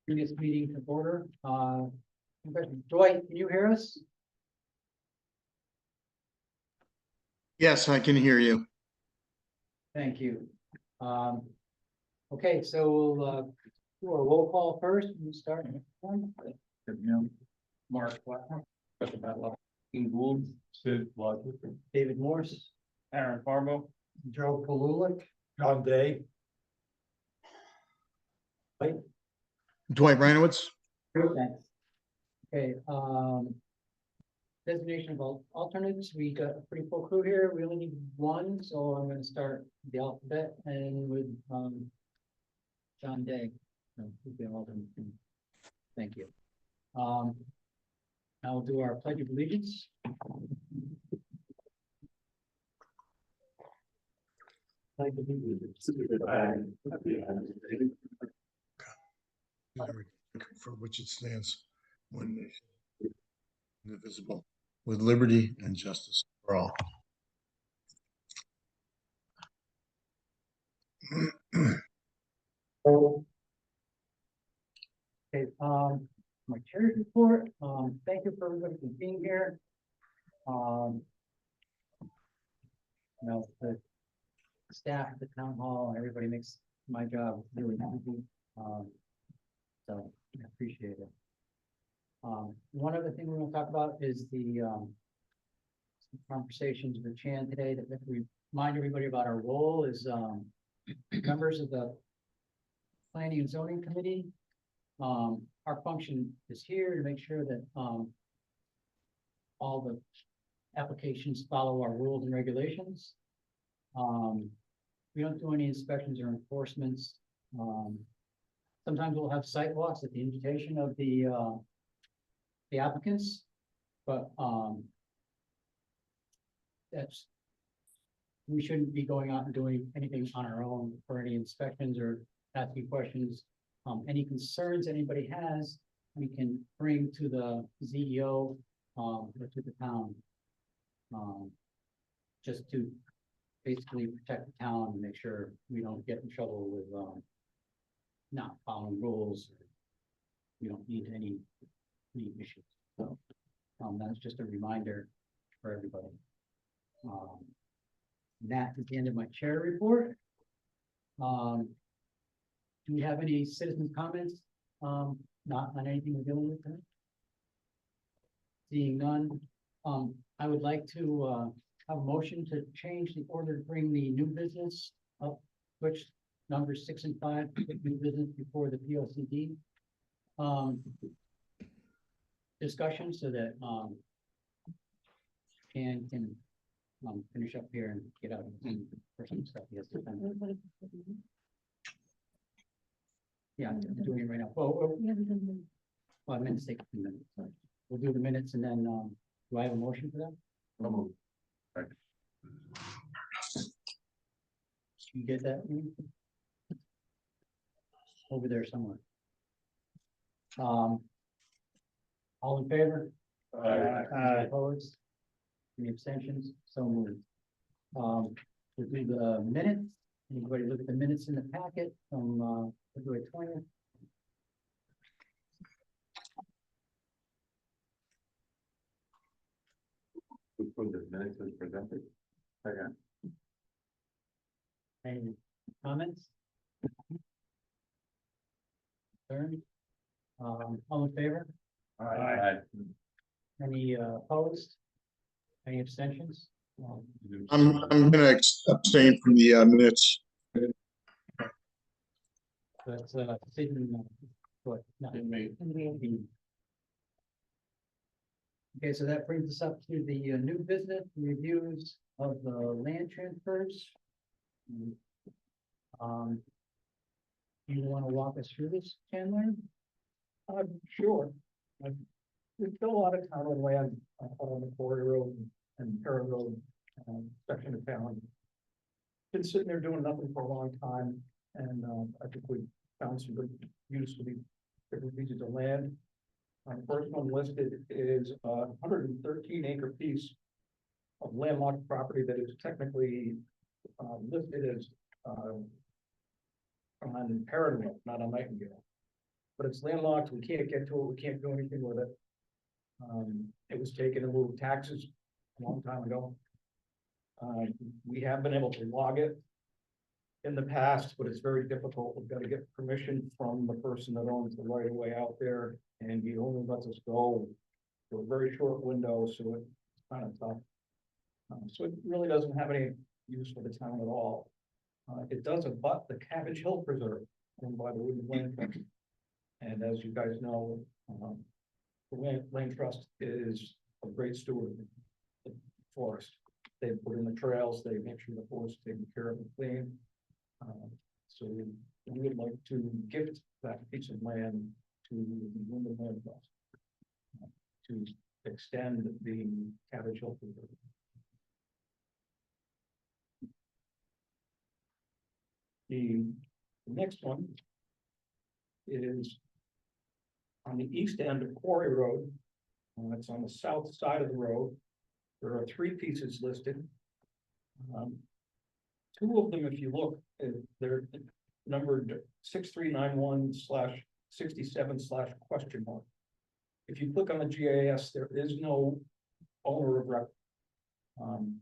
Previous meeting to order. Dwight, can you hear us? Yes, I can hear you. Thank you. Okay, so we'll do a roll call first. We start. Mark Gould, Sid Logic, David Morse, Aaron Farbo, Joe Palulik, John Day. Dwight Reinowitz. thanks. Okay, designation of alternates. We got a pretty full crew here. We only need one, so I'm gonna start the alphabet and with John Day. So he's the alternate. Thank you. I'll do our pledge of allegiance. Pledge of allegiance. For which it stands, one nation, indivisible, with liberty and justice for all. Okay, my chair's report. Thank you for everybody for being here. You know, the staff at the town hall and everybody makes my job really easy. So I appreciate it. One other thing we're going to talk about is the conversations with Chan today that we remind everybody about our role as members of the Planning and Zoning Committee. Our function is here to make sure that all the applications follow our rules and regulations. We don't do any inspections or enforcements. Sometimes we'll have site walks at the invitation of the applicants, but we shouldn't be going out and doing anything on our own for any inspections or asking questions. Any concerns anybody has, we can bring to the CEO or to the town, just to basically protect the town and make sure we don't get in trouble with not following rules. We don't need any issues. So that's just a reminder for everybody. That is the end of my chair report. Do we have any citizen comments? Not on anything we're dealing with tonight? Seeing none, I would like to have a motion to change the order to bring the new business up, which numbers 6 and 5, new business before the POCD discussion, so that can finish up here and get out for some stuff. Yes, yeah, I'm doing it right now. Well, I meant to take a few minutes. Sorry. We'll do the minutes and then do I have a motion for that? No. You get that? Over there somewhere. All in favor? Opposed? Any abstentions? So moved. We'll do the minutes. Anybody look at the minutes in the packet from February 20th? The minutes as presented. Second. Any comments? Concerns? All in favor? Aye. Any opposed? Any abstentions? I'm gonna abstain from the minutes. That's decision. What? Okay, so that brings us up to the new business reviews of the land transfers. You want to walk us through this, Chandler? Sure. There's still a lot of town land on the Quarry Road and Perrin Road section of town. Been sitting there doing nothing for a long time, and I think we found some good use for these different pieces of land. The first one listed is a 113 acre piece of landlocked property that is technically listed as on Perrin Road, not on Nightingale. but it's landlocked, we can't get to it, we can't do anything with it. It was taken in lieu of taxes a long time ago. We have been able to log it in the past, but it's very difficult. We've got to get permission from the person that owns the right of way out there, and he only lets us go for a very short window, so it's kind of tough. So it really doesn't have any use for the town at all. It does abut the Cabbage Hill Preserve owned by the Woodland Land Trust. And as you guys know, the Land Trust is a great steward of the forest. They put in the trails, they make sure the forest is taken care of and clean. So we would like to gift that piece of land to the Woodland Land Trust to extend the Cabbage Hill Preserve. The next one is on the east end of Quarry Road. It's on the south side of the road. There are 3 pieces listed. 2 of them, if you look, they're numbered 6391/67/?. If you click on the GIS, there is no owner of record.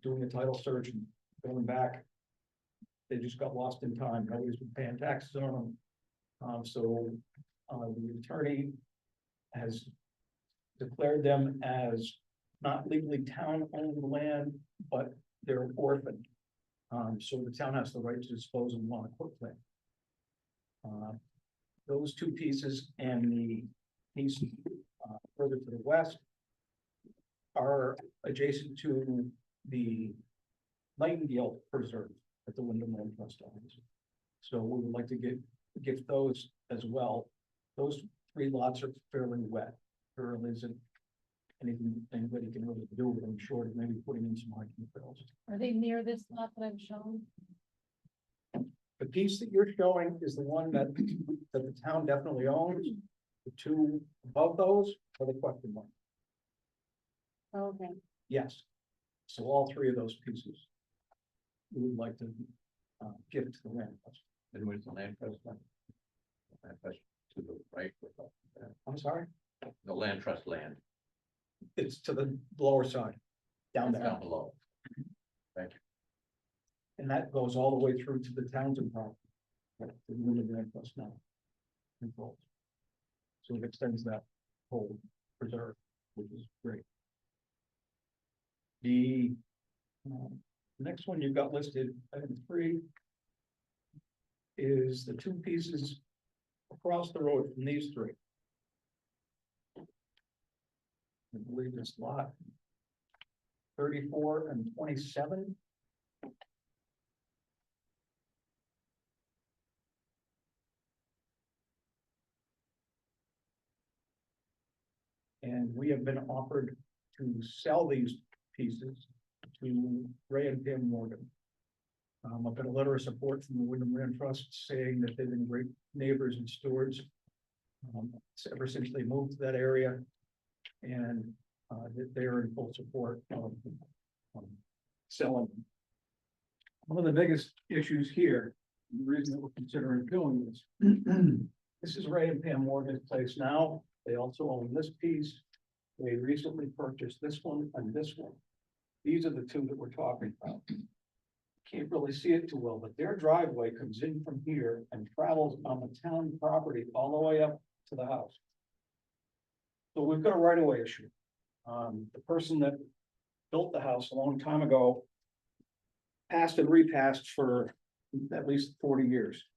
Doing a title search and going back, they just got lost in time. Nobody's been paying taxes on them. So the attorney has declared them as not legally town-owned land, but they're orphaned. So the town has the right to dispose of them on a quick claim. Those 2 pieces and the piece further to the west are adjacent to the Nightingale Preserve that the Wyndham Land Trust owns. So we would like to gift those as well. Those 3 lots are fairly wet. There isn't anything anybody can really do with them short of maybe putting in some hiking trails. Are they near this lot that I'm showing? The piece that you're showing is the one that the town definitely owns. The 2 above those are the question mark. Okay, Yes. So all 3 of those pieces we would like to give to the land trust. And where's the land trust? Land trust to the right. I'm sorry, The land trust land it's to the lower side, down there. down below. And that goes all the way through to the Townsend property. The Wyndham Land Trust now controls. So it extends that whole preserve, which is great. The next one you've got listed, item 3, is the 2 pieces across the road from these 3. I believe it's lot 34 and 27. And we have been offered to sell these pieces to Ray and Pam Morgan. I've got a letter of support from the Wyndham Land Trust saying that they've been great neighbors and stewards ever since they moved to that area, and that they're in full support of selling. One of the biggest issues here, the reason that we're considering doing this, this is Ray and Pam Morgan's place now. They also own this piece. They recently purchased this one and this one. These are the 2 that we're talking about. Can't really see it too well, but their driveway comes in from here and travels on the town property all the way up to the house. So we've got a right-of-way issue. The person that built the house a long time ago passed and repassed for at least 40 years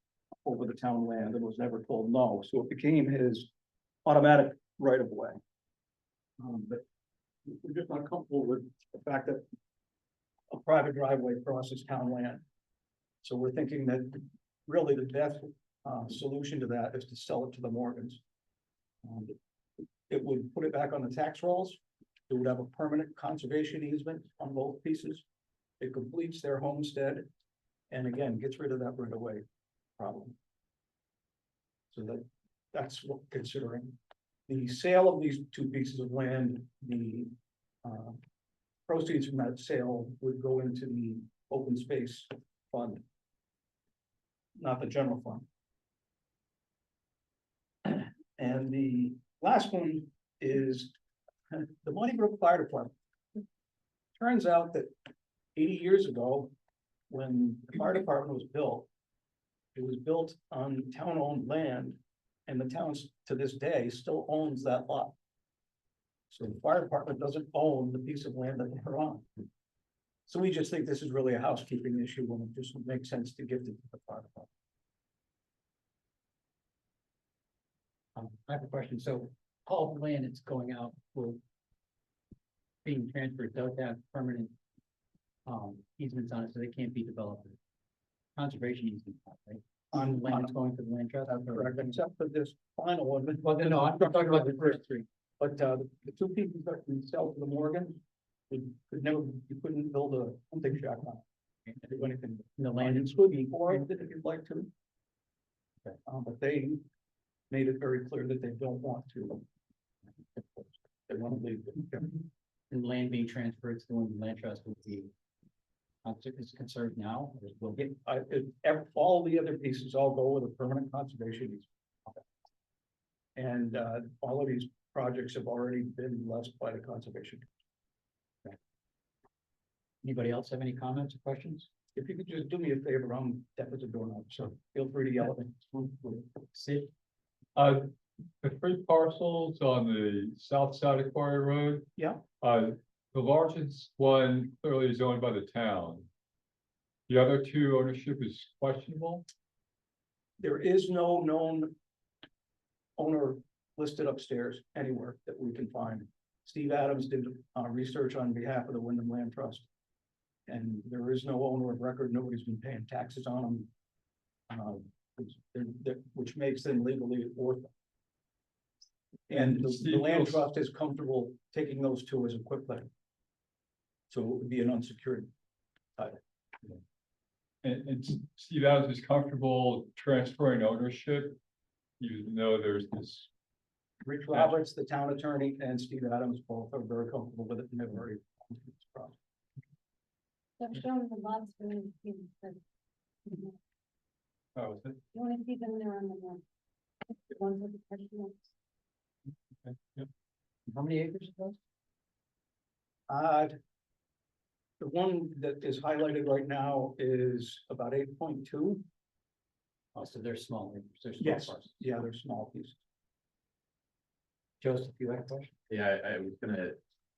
over the town land and was never told no. So it became his automatic right-of-way. But we're just not comfortable with the fact that a private driveway crosses town land. So we're thinking that really the best solution to that is to sell it to the Morgans. It would put it back on the tax rolls. It would have a permanent conservation easement on both pieces. It completes their homestead, and again, gets rid of that right-of-way problem. So that's what we're considering. The sale of these 2 pieces of land, the proceeds from that sale would go into the open space fund, not the general fund. And the last one is the Moneybrook Fire Department. Turns out that 80 years ago, when the fire department was built, it was built on town-owned land, and the town to this day still owns that lot. So the fire department doesn't own the piece of land that they're on. So we just think this is really a housekeeping issue, when it just would make sense to give it to the fire department. I have a question. So all the land that's going out will being transferred does have permanent easements on it, so they can't be developed. Conservation easement, right? On land that's going to the land trust. That's correct, except for this final one. Well, no, I'm talking about the first three. But the two pieces that we sell to the Morgan, you couldn't build a hunting shack on. it. Do anything. The Land land in Sweeney, or if you'd like to. But they made it very clear that they don't want to. They want to leave it. and land being transferred to the land trust will be. Is conserved now, or will get, All the other pieces all go with a permanent conservation easement. And all of these projects have already been blessed by the conservation. anybody else have any comments or questions? If you could just do me a favor, I'm definitely doing it, so feel free to yell at me. Sid? The three parcels on the south side of Quarry Road. Yeah. The largest one clearly is owned by the town. The other two ownership is questionable. There is no known owner listed upstairs anywhere that we can find. Steve Adams did research on behalf of the Wyndham Land Trust. And there is no owner of record, nobody's been paying taxes on them. Which makes them legally orphan. And the land trust is comfortable taking those two as a quick claim. So it would be an unsecured title. And Steve Adams is comfortable transferring ownership, even though there's this. Rich Roberts, the town attorney, and Steve Adams both are very comfortable with it and have already. I've shown the lots for you. You Oh, is it? want to see them there on the one. The ones with the question marks. Okay, yep. How many acres are those? The one that is highlighted right now is about 8.2. Oh, so they're small acres. They're small Yes, parcels. yeah, they're small pieces. Joseph, you had a question? Yeah, I was gonna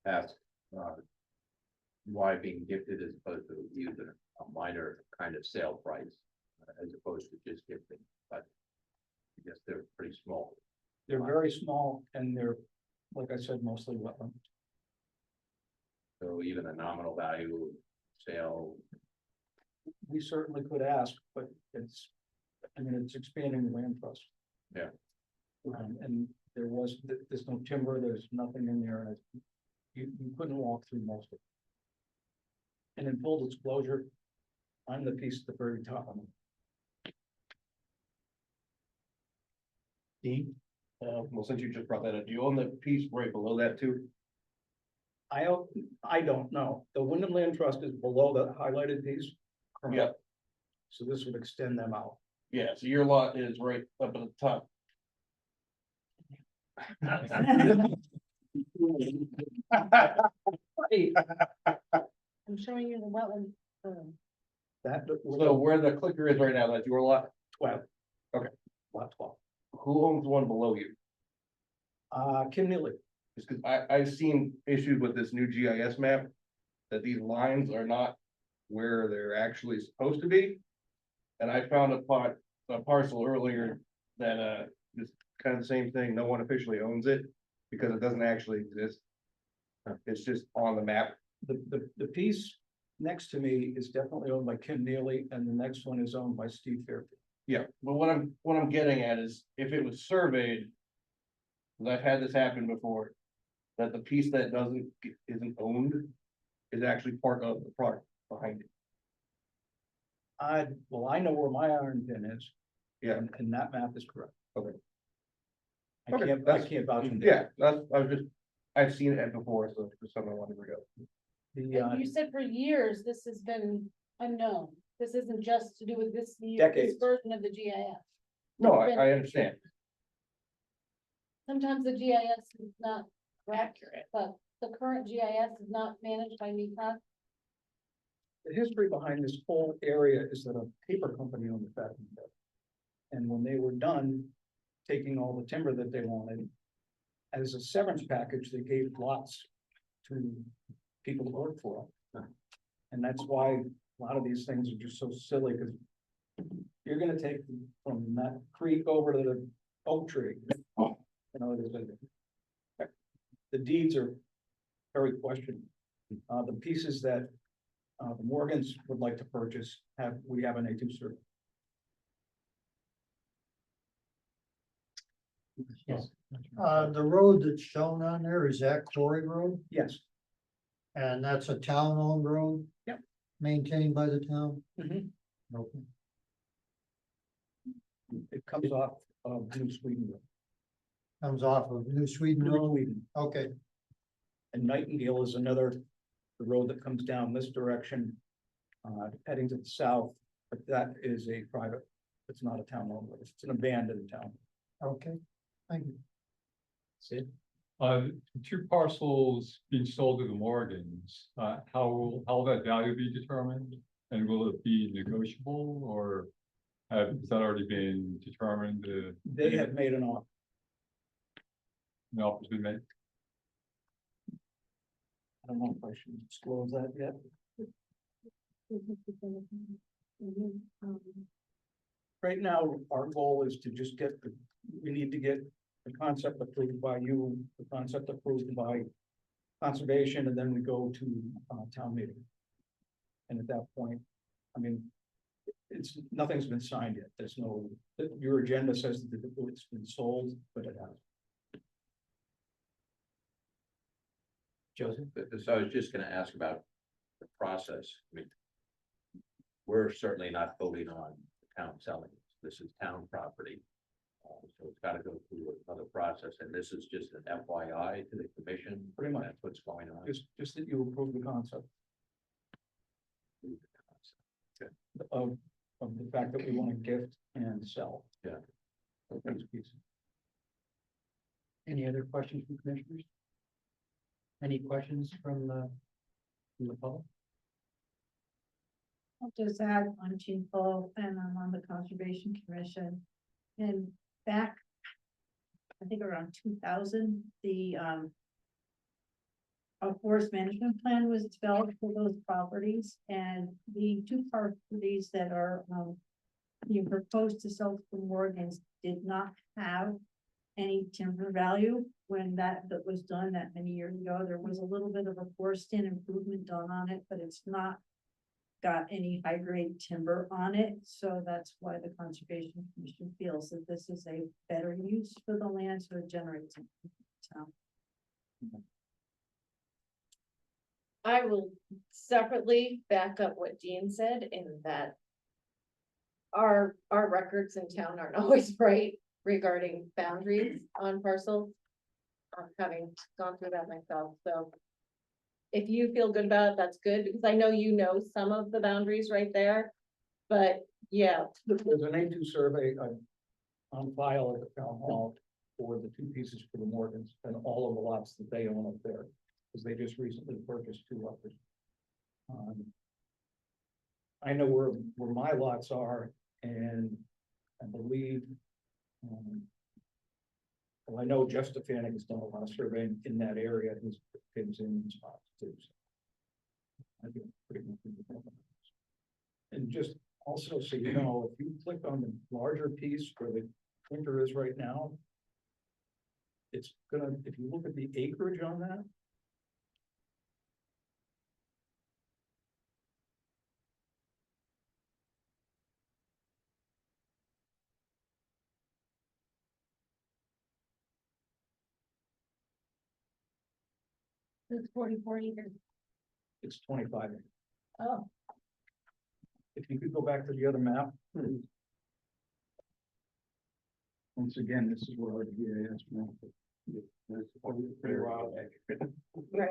ask, why being gifted as opposed to use a minor kind of sale price, as opposed to just gifting, but I guess they're pretty small. They're very small and they're, like I said, mostly wetland. So even a nominal value sale, We certainly could ask, but it's expanding the land trust. Yeah. And there's no timber, there's nothing in there. You couldn't walk through most of it. And in full disclosure, I'm the piece at the very top of it. Dean? Well, since you just brought that up, do you own the piece right below that too? I don't know. The Wyndham Land Trust is below the highlighted piece. Yeah. So this would extend them out. Yeah, so your lot is right up at the top. I'm showing you the wetland. That, So where the clicker is right now, that's your lot. 12. Okay. Lot 12. Who owns the one below you? Kim Neely. Just because I've seen issues with this new GIS map, that these lines are not where they're actually supposed to be. And I found a parcel earlier that is kind of the same thing. No one officially owns it because it doesn't actually exist. It's just on the map. The piece next to me is definitely owned by Kim Neely, and the next one is owned by Steve Fairfield. Yeah, but what I'm getting at is if it was surveyed. 'Cause I've had this happen before, that the piece that isn't owned is actually part of the product behind it. I know where my iron pin is. Yeah. And that map is correct. Okay. I Okay, can't vouch for that. Yeah, I've seen it before, so it's something I wanted to bring up. And you said for years, this has been unknown. This isn't just to do with this Decades. version of the GIS. No, I understand. Sometimes the GIS is not accurate, but the current GIS is not managed by NEPA. The history behind this whole area is that a paper company owned the Fatton Pit. And when they were done taking all the timber that they wanted, as a severance package, they gave lots to people to work for them. And that's why a lot of these things are just so silly, because you're gonna take from that creek over to the oak tree. You know, the deeds are very questionable. The pieces that the Morgans would like to purchase we have an A2 survey. Yes. The road that's shown on there, is that Quarry Road? Yes. And that's a town-owned road? Yep. Maintained by the town? Mhm. Okay. It comes off of New Sweden Road. Comes off of New Sweden New Road? Sweden. Okay, And Nightingale is another, the road that comes down this direction, heading to the south, but that is a private, it's not a town owned road, it's an abandoned town. okay, thank you. Sid? The two parcels being sold to the Morgans, how will that value be determined? And will it be negotiable, or has that already been determined? They have made an offer. An offer's been made? I don't know if I should disclose that yet. Right now, our goal is to just we need to get the concept approved by you, the concept approved by conservation, and then we go to town meeting. And at that point, I mean, nothing's been signed yet. There's no, your agenda says that it's been sold, but it hasn't. Joseph? So I was just gonna ask about the process. I mean, we're certainly not voting on the town selling this. This is town property. So it's gotta go through another process, and this is just an FYI to the commission. Pretty much. That's what's going on. Just that you approve the concept of the fact that we want to gift and sell. Yeah. Those pieces. Any other questions from commissioners? Any questions from the public? I'll just add, I'm Jean Paul, and I'm on the Conservation Commission. And back, I think around 2000, a forest management plan was developed for those properties, and the two properties that are being proposed to sell to the Morgans did not have any timber value when that was done that many years ago. There was a little bit of a forest stand improvement done on it, but it's not got any high grade timber on it. So that's why the Conservation Commission feels that this is a better use for the land, so it generates income. I will separately back up what Dean said in that our records in town aren't always right regarding boundaries on parcels. Having gone through that myself, so if you feel good about it, that's good, because I know you know some of the boundaries right there, but yeah. There's an A2 survey on file at the town hall for the two pieces for the Morgans and all of the lots that they own up there, because they just recently purchased two others. I know where my lots are, and I believe, well, I know Jeff Stefanik has done a lot of surveying in that area, he's pins in spots too. So I think pretty much independent. And just also, so you know, if you click on the larger piece where the printer is right now, it's gonna, if you look at the acreage on that, It's 44 acres. it's 25 acres. Oh, If you could go back to the other map. Once again, this is where our GIS map. Pretty wild. Right.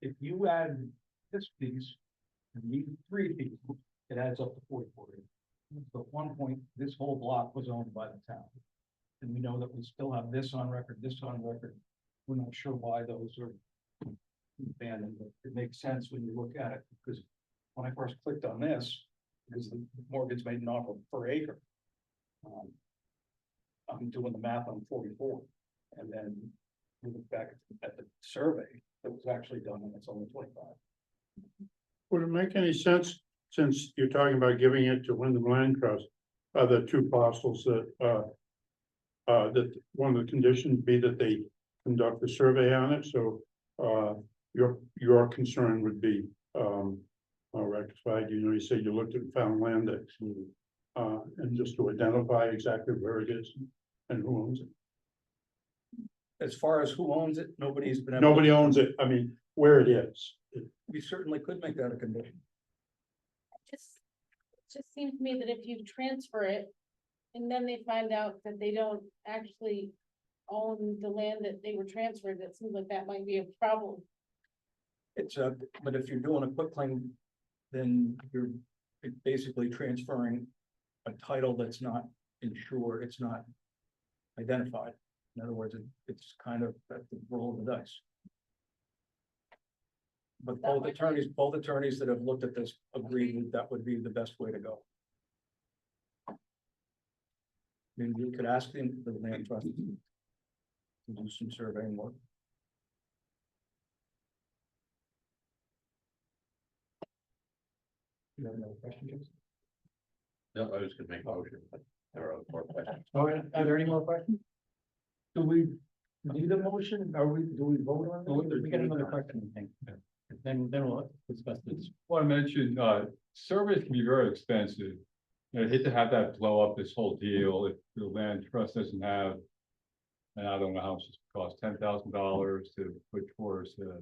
If you add this piece and these three pieces, it adds up to 44 acres. So at one point, this whole block was owned by the town. And we know that we still have this on record, this on record. We're not sure why those are abandoned, but it makes sense when you look at it, because when I first clicked on this, because the mortgage made an offer per acre. I'm doing the math on 44, and then we look back at the survey that was actually done, and it's only 25. Would it make any sense, since you're talking about giving it to Wyndham Land Trust, the two parcels that, that one of the conditions be that they conduct a survey on it, so, your concern would be, rectified, you know, you said you looked at and found land that, and just to identify exactly where it is and who owns it. As far as who owns it, nobody's been. Nobody owns it, I mean, where it is. We certainly could make that a condition. It just seems to me that if you transfer it, and then they find out that they don't actually own the land that they were transferred, that seems like that might be a problem. It's but if you're doing a quitclaim, then you're basically transferring a title that's not insured, it's not identified. In other words, it's kind of at the roll of the dice. But both attorneys that have looked at this agree that that would be the best way to go. I mean, you could ask the land trust to do some surveying work. You have another question, Jason? No, I was gonna make a motion, but there are more questions. All right, are there any more questions? Do we need a motion? Do we vote on it? We got another question, I think. Then we'll discuss this. Want to mention, surveys can be very expensive. You know, I hate to have that blow up this whole deal if the land trust doesn't have, and I don't know how much it costs, $10,000 to put towards a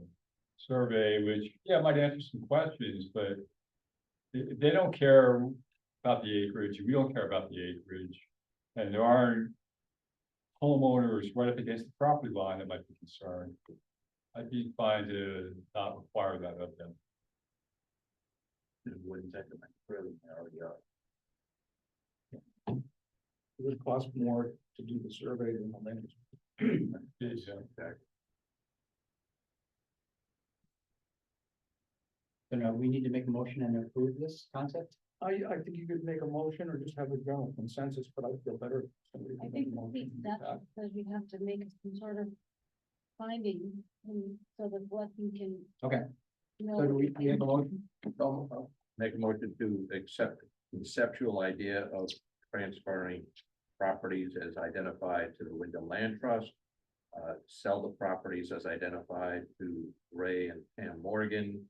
survey, which, yeah, might answer some questions, but they don't care about the acreage. We don't care about the acreage. And there aren't homeowners right up against the property line that might be concerned. I'd be fine to not require that of them. It wouldn't take them, really, they already are. It would cost more to do the survey than the land. So now we need to make a motion and approve this concept? I think you could make a motion or just have a general consensus, but I feel better. if somebody I can think make a motion. that's because we have to make some sort of finding, and so the blessing can. Okay. know So do what we we have a think. motion? Make a motion to accept the conceptual idea of transferring properties as identified to the Wyndham Land Trust. Sell the properties as identified to Ray and Pam Morgan,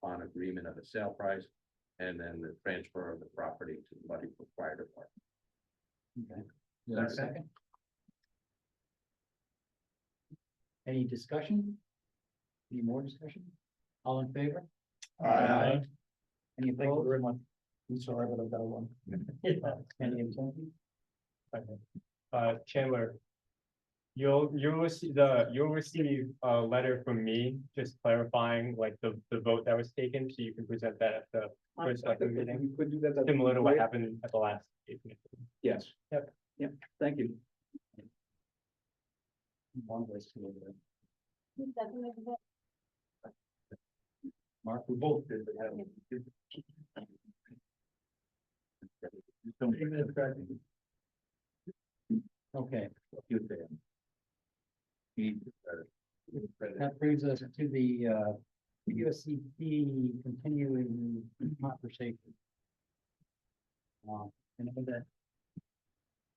upon agreement of a sale price. And then the transfer of the property to the Muddy Brook Fire Department. Okay. Is there a second? Any discussion? Any more discussion? All in favor? Aye. Any Thank you opposed? very much. I'm sorry, but I've got one. Any abstentions? Chandler, you'll receive a letter from me just clarifying like the vote that was taken, so you can present that at the first selectmen meeting, You could do that. that'd be similar to what great. happened at the last meeting. Yes. Yep. Thank you. One voice to the- Who's seconded it? Mark, we both did, but haven't. Okay, He, that brings us to the PZC continuing conversation. And I know that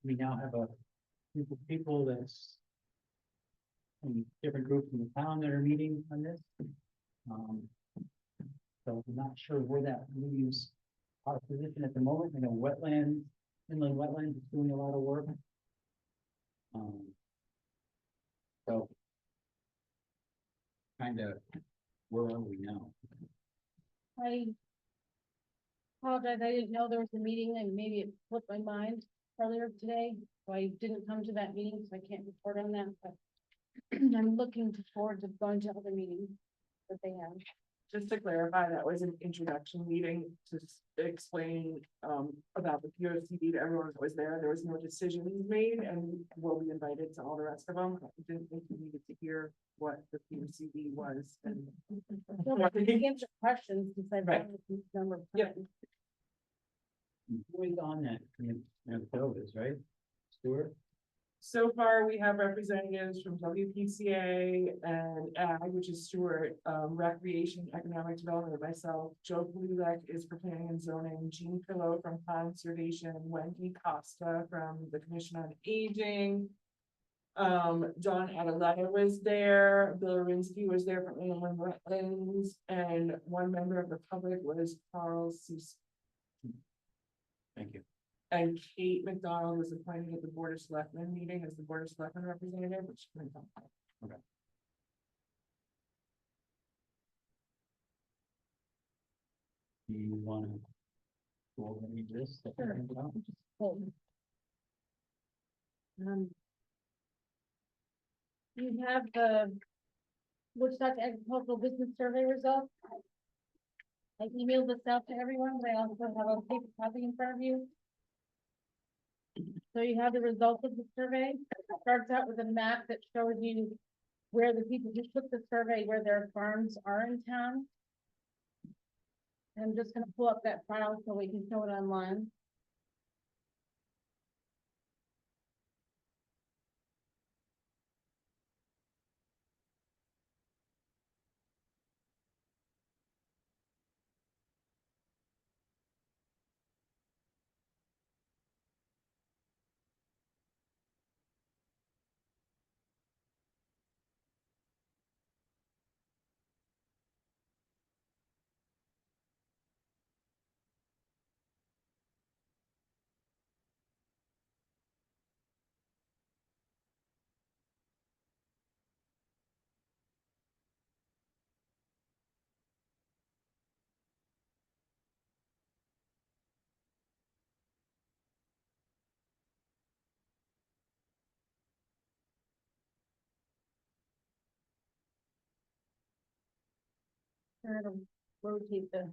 we now have a group of people that's from different groups in the town that are meeting on this. So I'm not sure where that leaves our position at the moment. I know wetlands, inland wetlands is doing a lot of work. So kind of, where are we now? I apologize, I didn't know there was a meeting and maybe it slipped my mind earlier today, so I didn't come to that meeting, so I can't report on that, but I'm looking forward to going to other meetings that they have. Just to clarify, that was an introduction meeting to explain about the POCD to everyone that was there. There was no decisions made and will be invited to all the rest of them. I didn't think you needed to hear what the POCD was and. No, but we can answer questions since I've Right. read this number of Yep. times. Who is on that? Bill is, right? Stuart? So far, we have representatives from WPCA and AG, which is Stewart, Recreation, Economic Development, myself. Joe Polulek is for Planning and Zoning, Jean Pillow from Conservation, Wendy Costa from the Commission on Aging. John Adaletta was there, Bill Rinsky was there from Inland Wetlands, and one member of the public was Carl Cis. Thank you. And Kate McDonald was appointed at the Board of Selectmen meeting as the Board of Selectmen representative, which. Do you wanna go over any list that we Sure. have about? You have the Woodstock Agricultural Business Survey results. I emailed this out to everyone, but I also have a paper copy in front of you. So you have the results of the survey. It starts out with a map that shows you where the people who took the survey, where their farms are in town. I'm just gonna pull up that file so we can show it online. Try to rotate the.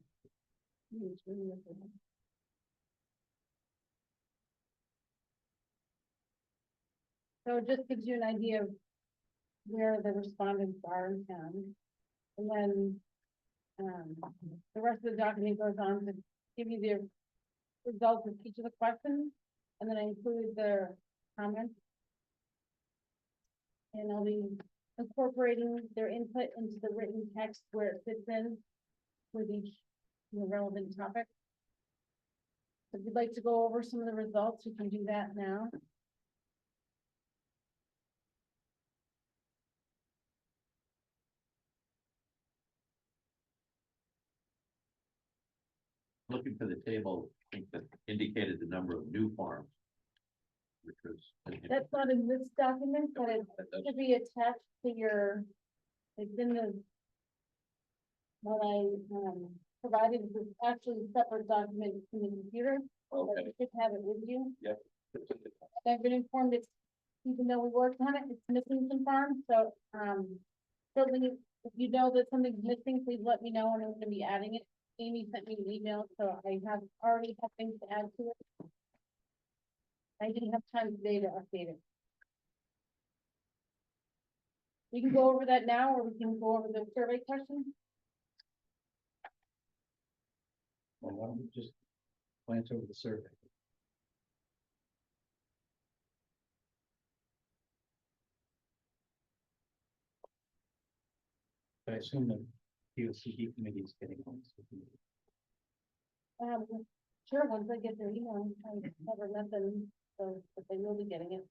So it just gives you an idea of where the respondents are in town. And then, the rest of the document goes on to give you the results of each of the questions. And then I included the comments. And I'll be incorporating their input into the written text where it fits in with each relevant topic. If you'd like to go over some of the results, we can do that now. Looking for the table, I think that indicated the number of new farms. Which was. That's not in this document, but it should be attached to your, it's in the. What I provided is actually a separate document in the computer. But Okay. you should have it with you. Yep. And I've been informed it's, even though we worked on it, it's missing some farms, so, certainly, if you know that something's missing, please let me know, and I'm gonna be adding it. Amy sent me an email, so I already have things to add to it. I didn't have time today to update it. We can go over that now, or we can go over the survey questions. Well, why don't we just glance over the survey? I assume the POCD committee is getting on this. Sure, once I get their email, I never met them, so, but they will be getting it.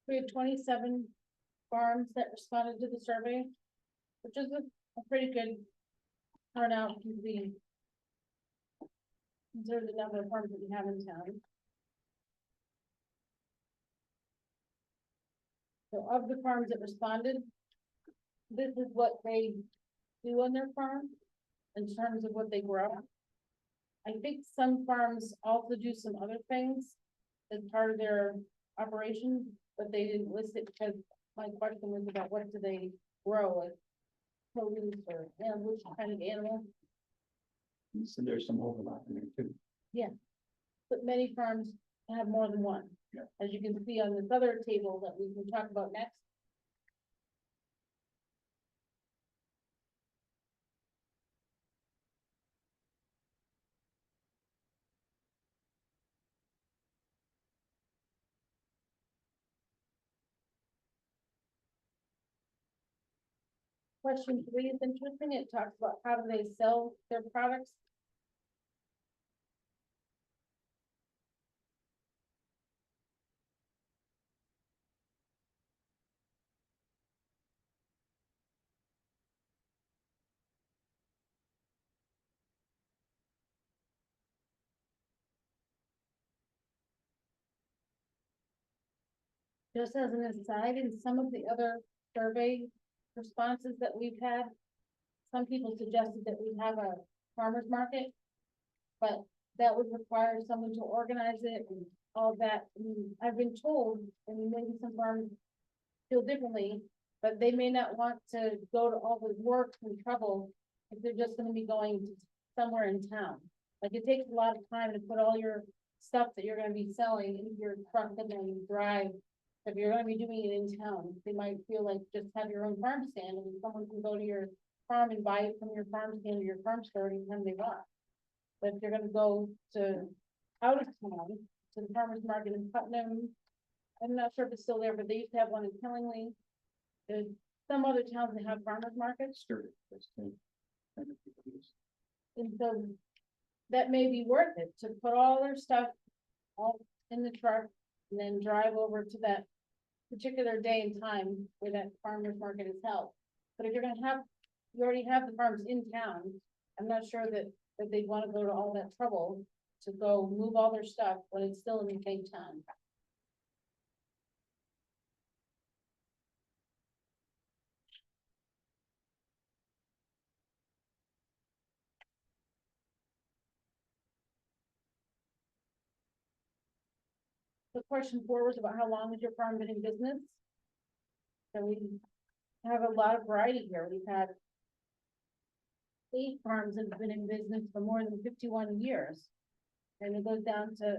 We had 27 farms that responded to the survey. which is a pretty good turnout to be. Consider the number of farms that we have in town. So of the farms that responded, this is what they do on their farm in terms of what they grow. I think some farms also do some other things as part of their operation, but they didn't list it because my question was about what do they grow, like produce or, which kind of animal. So there's some overlap in there too. But many farms have more than one. Yeah. As you can see on this other table that we can talk about next. Question 3 is interesting. It talks about how do they sell their products. Just as an aside, in some of the other survey responses that we've had, some people suggested that we have a farmer's market, but that would require someone to organize it and all that. And I've been told, and maybe some farms feel differently, but they may not want to go to all the work and trouble if they're just gonna be going to somewhere in town. Like, it takes a lot of time to put all your stuff that you're gonna be selling into your truck and then drive. If you're gonna be doing it in town, they might feel like just have your own farm stand and someone can go to your farm and buy it from your farm stand or your farm store anytime they want. But if you're gonna go to out of town, to the farmer's market in Putnam, I'm not sure if it's still there, but they used to have one in Killingly. There's some other towns that have farmers markets, and so that may be worth it, to put all their stuff all in the truck and then drive over to that particular day and time where that farmer's market is held. But if you're gonna have, you already have the farms in town, I'm not sure that they'd wanna go to all that trouble to go move all their stuff when it's still in the same town. The question 4 was about how long has your farm been in business? So we have a lot of variety here. We've had 8 farms that have been in business for more than 51 years. And it goes down to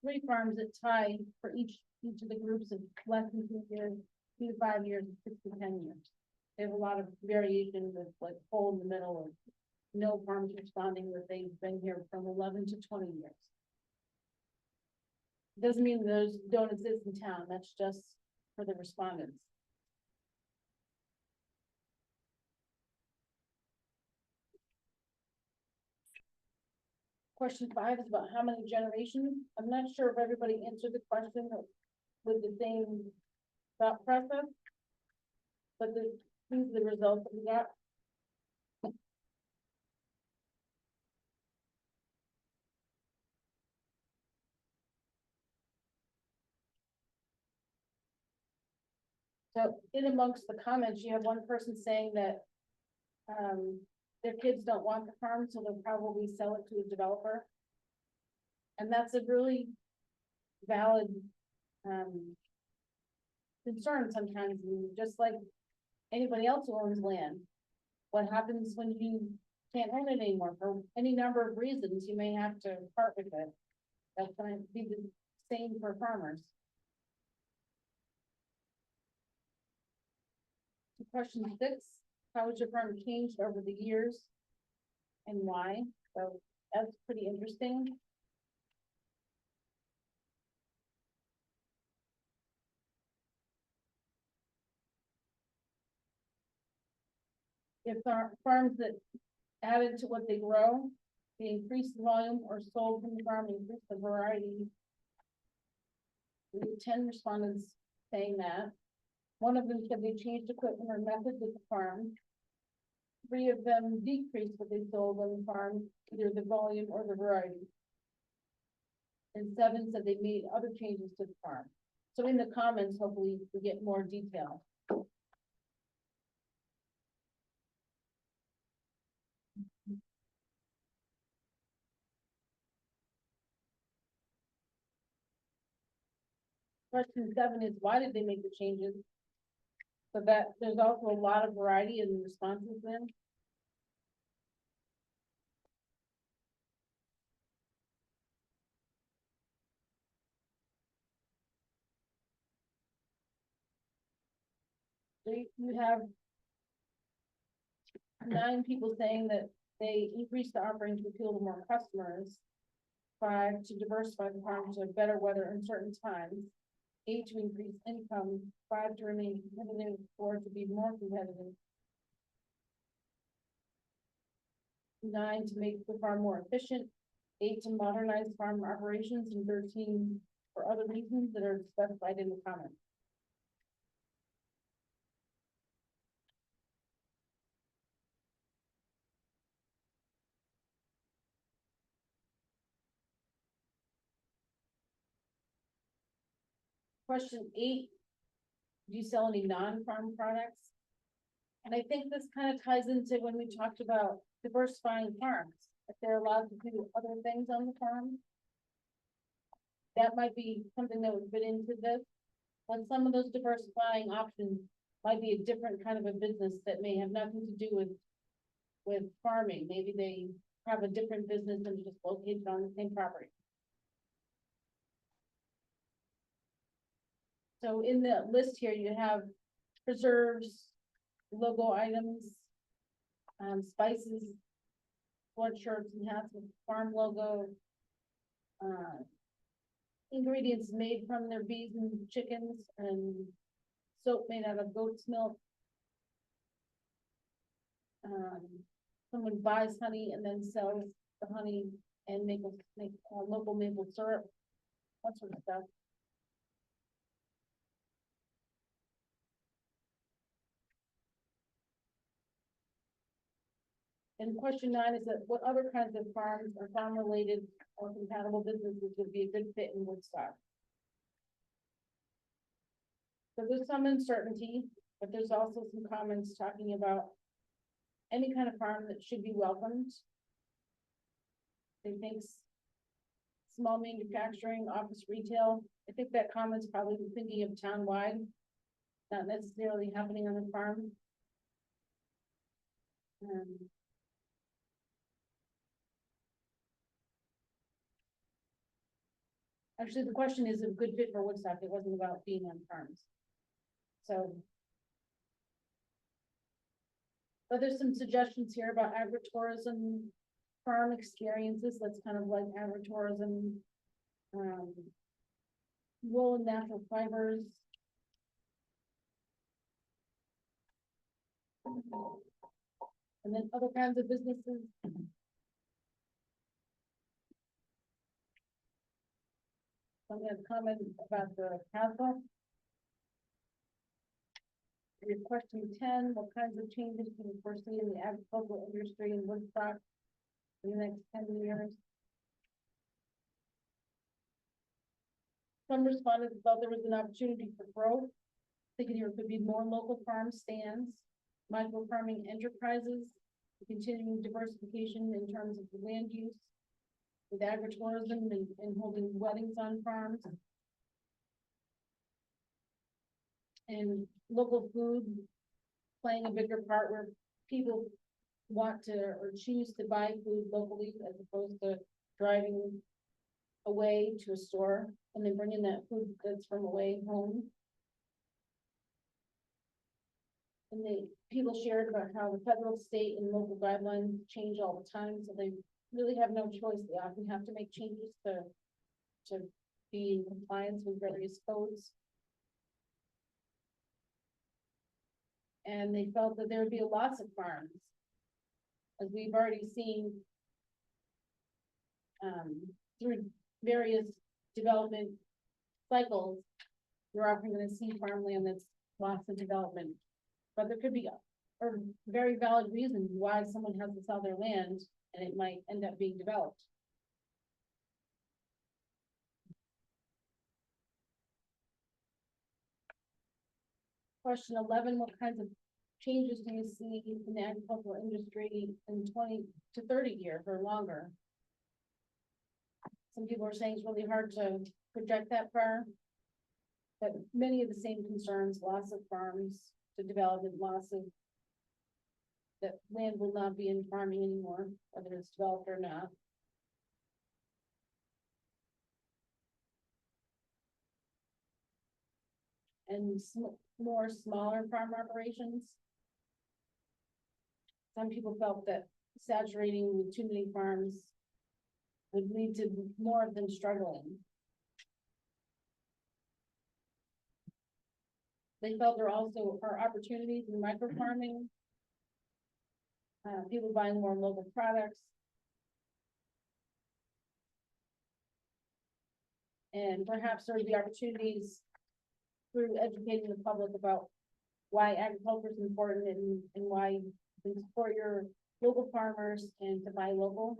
3 farms that tie for each of the groups of less than 2 years, 2 to 5 years, 6 to 10 years. They have a lot of variations of like hole in the middle of no farms responding that they've been here from 11 to 20 years. Doesn't mean those don't exist in town, that's just for the respondents. Question 5 is about how many generations. I'm not sure if everybody answered the question with the same thought process. But these are the results that we got. So in amongst the comments, you have one person saying that their kids don't want the farm, so they'll probably sell it to a developer. And that's a really valid concern sometimes, just like anybody else who owns land. What happens when you can't own it anymore for any number of reasons? You may have to part with it. That's going to be the same for farmers. Question 6, how has your farm changed over the years and why? So that's pretty interesting. If there are farms that added to what they grow, they increase the volume or sold from the farm, increase the variety. We had 10 respondents saying that. One of them said they changed equipment or methods at the farm. 3 of them decreased what they sold on the farm, either the volume or the variety. And 7 said they made other changes to the farm. So in the comments, hopefully we get more detail. Question 7 is, why did they make the changes? So that there's also a lot of variety in the responses then. So you have 9 people saying that they increased the offering to appeal to more customers. 5, to diversify the farm to better weather in certain times. 8, to increase income. 5, to remain competitive. 4, to be more competitive. 9, to make the farm more efficient. 8, to modernize farm operations, and 13 for other reasons that are specified in the comments. Question 8, do you sell any non-farm products? And I think this kind of ties into when we talked about diversifying farms, if they're allowed to do other things on the farm. That might be something that would fit into this, but some of those diversifying options might be a different kind of a business that may have nothing to do with farming. Maybe they have a different business and just located on the same property. So in the list here, you have preserves, logo items, spices, sweatshirts and hats with farm logo, ingredients made from their bees and chickens, and soap made out of goat's milk. Someone buys honey and then sells the honey and make local maple syrup, that sort of stuff. And question 9 is that what other kinds of farms or farm-related or compatible businesses would be a good fit in Woodstock? So there's some uncertainty, but there's also some comments talking about any kind of farm that should be welcomed. They think small manufacturing, office retail. I think that comment's probably thinking of town-wide, not necessarily happening on the farm. Actually, the question is a good fit for Woodstock. It wasn't about being on farms. So. But there's some suggestions here about agritourism, farm experiences. That's kind of like agritourism. Wool and natural fibers. And then other kinds of businesses. I'm going to comment about the castle. Your question 10, what kinds of changes do you foresee in the agricultural industry in Woodstock in the next 10 years? Some respondents felt there was an opportunity for growth, thinking there could be more local farm stands, micro farming enterprises, continuing diversification in terms of the land use, with agritourism and holding weddings on farms. And local food playing a bigger part where people want to or choose to buy food locally as opposed to driving away to a store and then bringing that food that's from away home. And people shared about how the federal, state, and local guidelines change all the time, so they really have no choice. They often have to make changes to be in compliance with various codes. And they felt that there would be a loss of farms, as we've already seen through various development cycles. We're often going to see farmland that's lost in development, but there could be are very valid reasons why someone has to sell their land and it might end up being developed. Question 11, what kinds of changes do you see in the agricultural industry in 20 to 30 years or longer? Some people are saying it's really hard to project that far. But many of the same concerns, loss of farms to development, loss of that land will not be in farming anymore, whether it's developed or not. And more smaller farm operations. Some people felt that saturating with too many farms would lead to more of them struggling. They felt there also are opportunities in micro farming. People buying more local products. And perhaps there would be opportunities through educating the public about why agriculture is important and why you can support your local farmers and to buy local.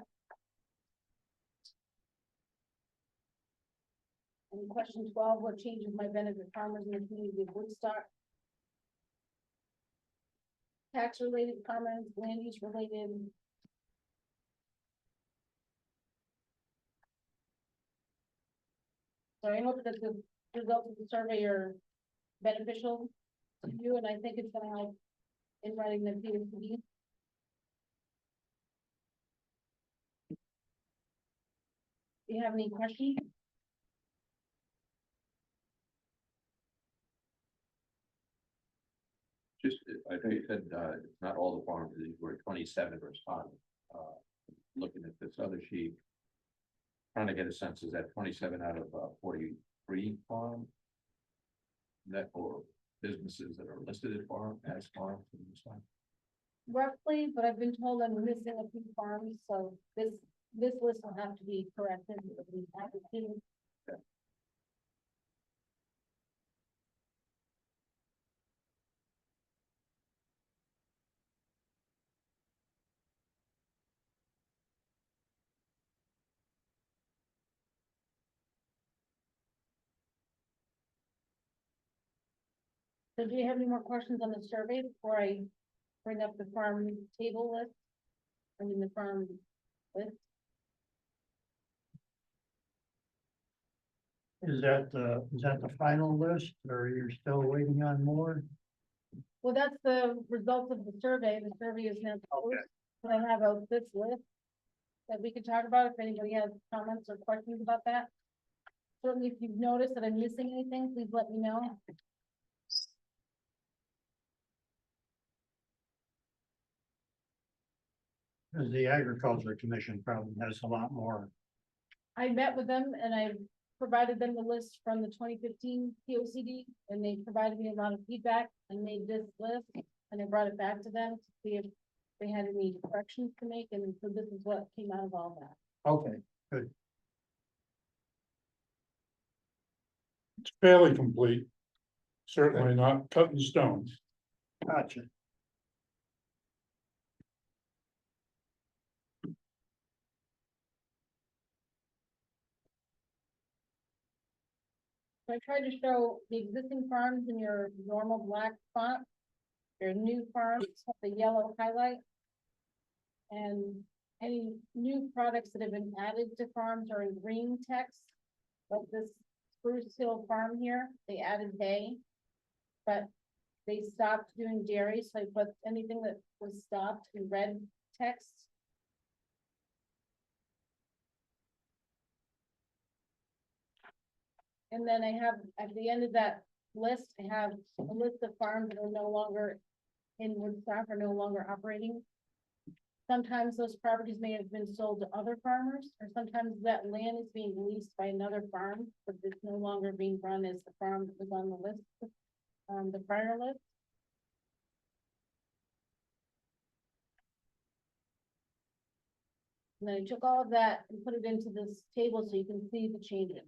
And question 12, what changes might benefit farmers in the community of Woodstock? Tax related comments, land use related. So I hope that the results of the survey are beneficial to you, and I think it's gonna help in writing the PhD. Do you have any questions? Just, I know you said, not all the farms, these were 27 responded. Looking at this other sheet. Trying to get a sense, is that 27 out of 43 farms? That or businesses that are listed as farms in this one? Roughly, but I've been told I'm missing a few farms, so this list will have to be corrected. So do you have any more questions on the survey before I bring up the farm table list? I mean, the farm list. Is that the final list, or you're still waiting on more? Well, that's the results of the survey. The survey is now closed. But I have this list that we could talk about if anybody has comments or questions about that. Certainly, if you've noticed that I'm missing anything, please let me know. Because the Agriculture Commission probably has a lot more. I met with them and I provided them the list from the 2015 POCD, and they provided me a lot of feedback and made this list, and I brought it back to them to see if they had any corrections to make, and so this is what came out of all that. Okay, good. It's fairly complete. Certainly not cut in stone. Gotcha. So I tried to show the existing farms in your normal black font, your new farms, the yellow highlight. And any new products that have been added to farms are in green text. Like this Spruce Hill farm here, they added hay. But they stopped doing dairy, so I put anything that was stopped in red text. And then I have, at the end of that list, I have a list of farms that are no longer in Woodstock, are no longer operating. Sometimes those properties may have been sold to other farmers, or sometimes that land is being leased by another farm, but it's no longer being run as the farm that was on the list, the prior list. And then I took all of that and put it into this table so you can see the changes.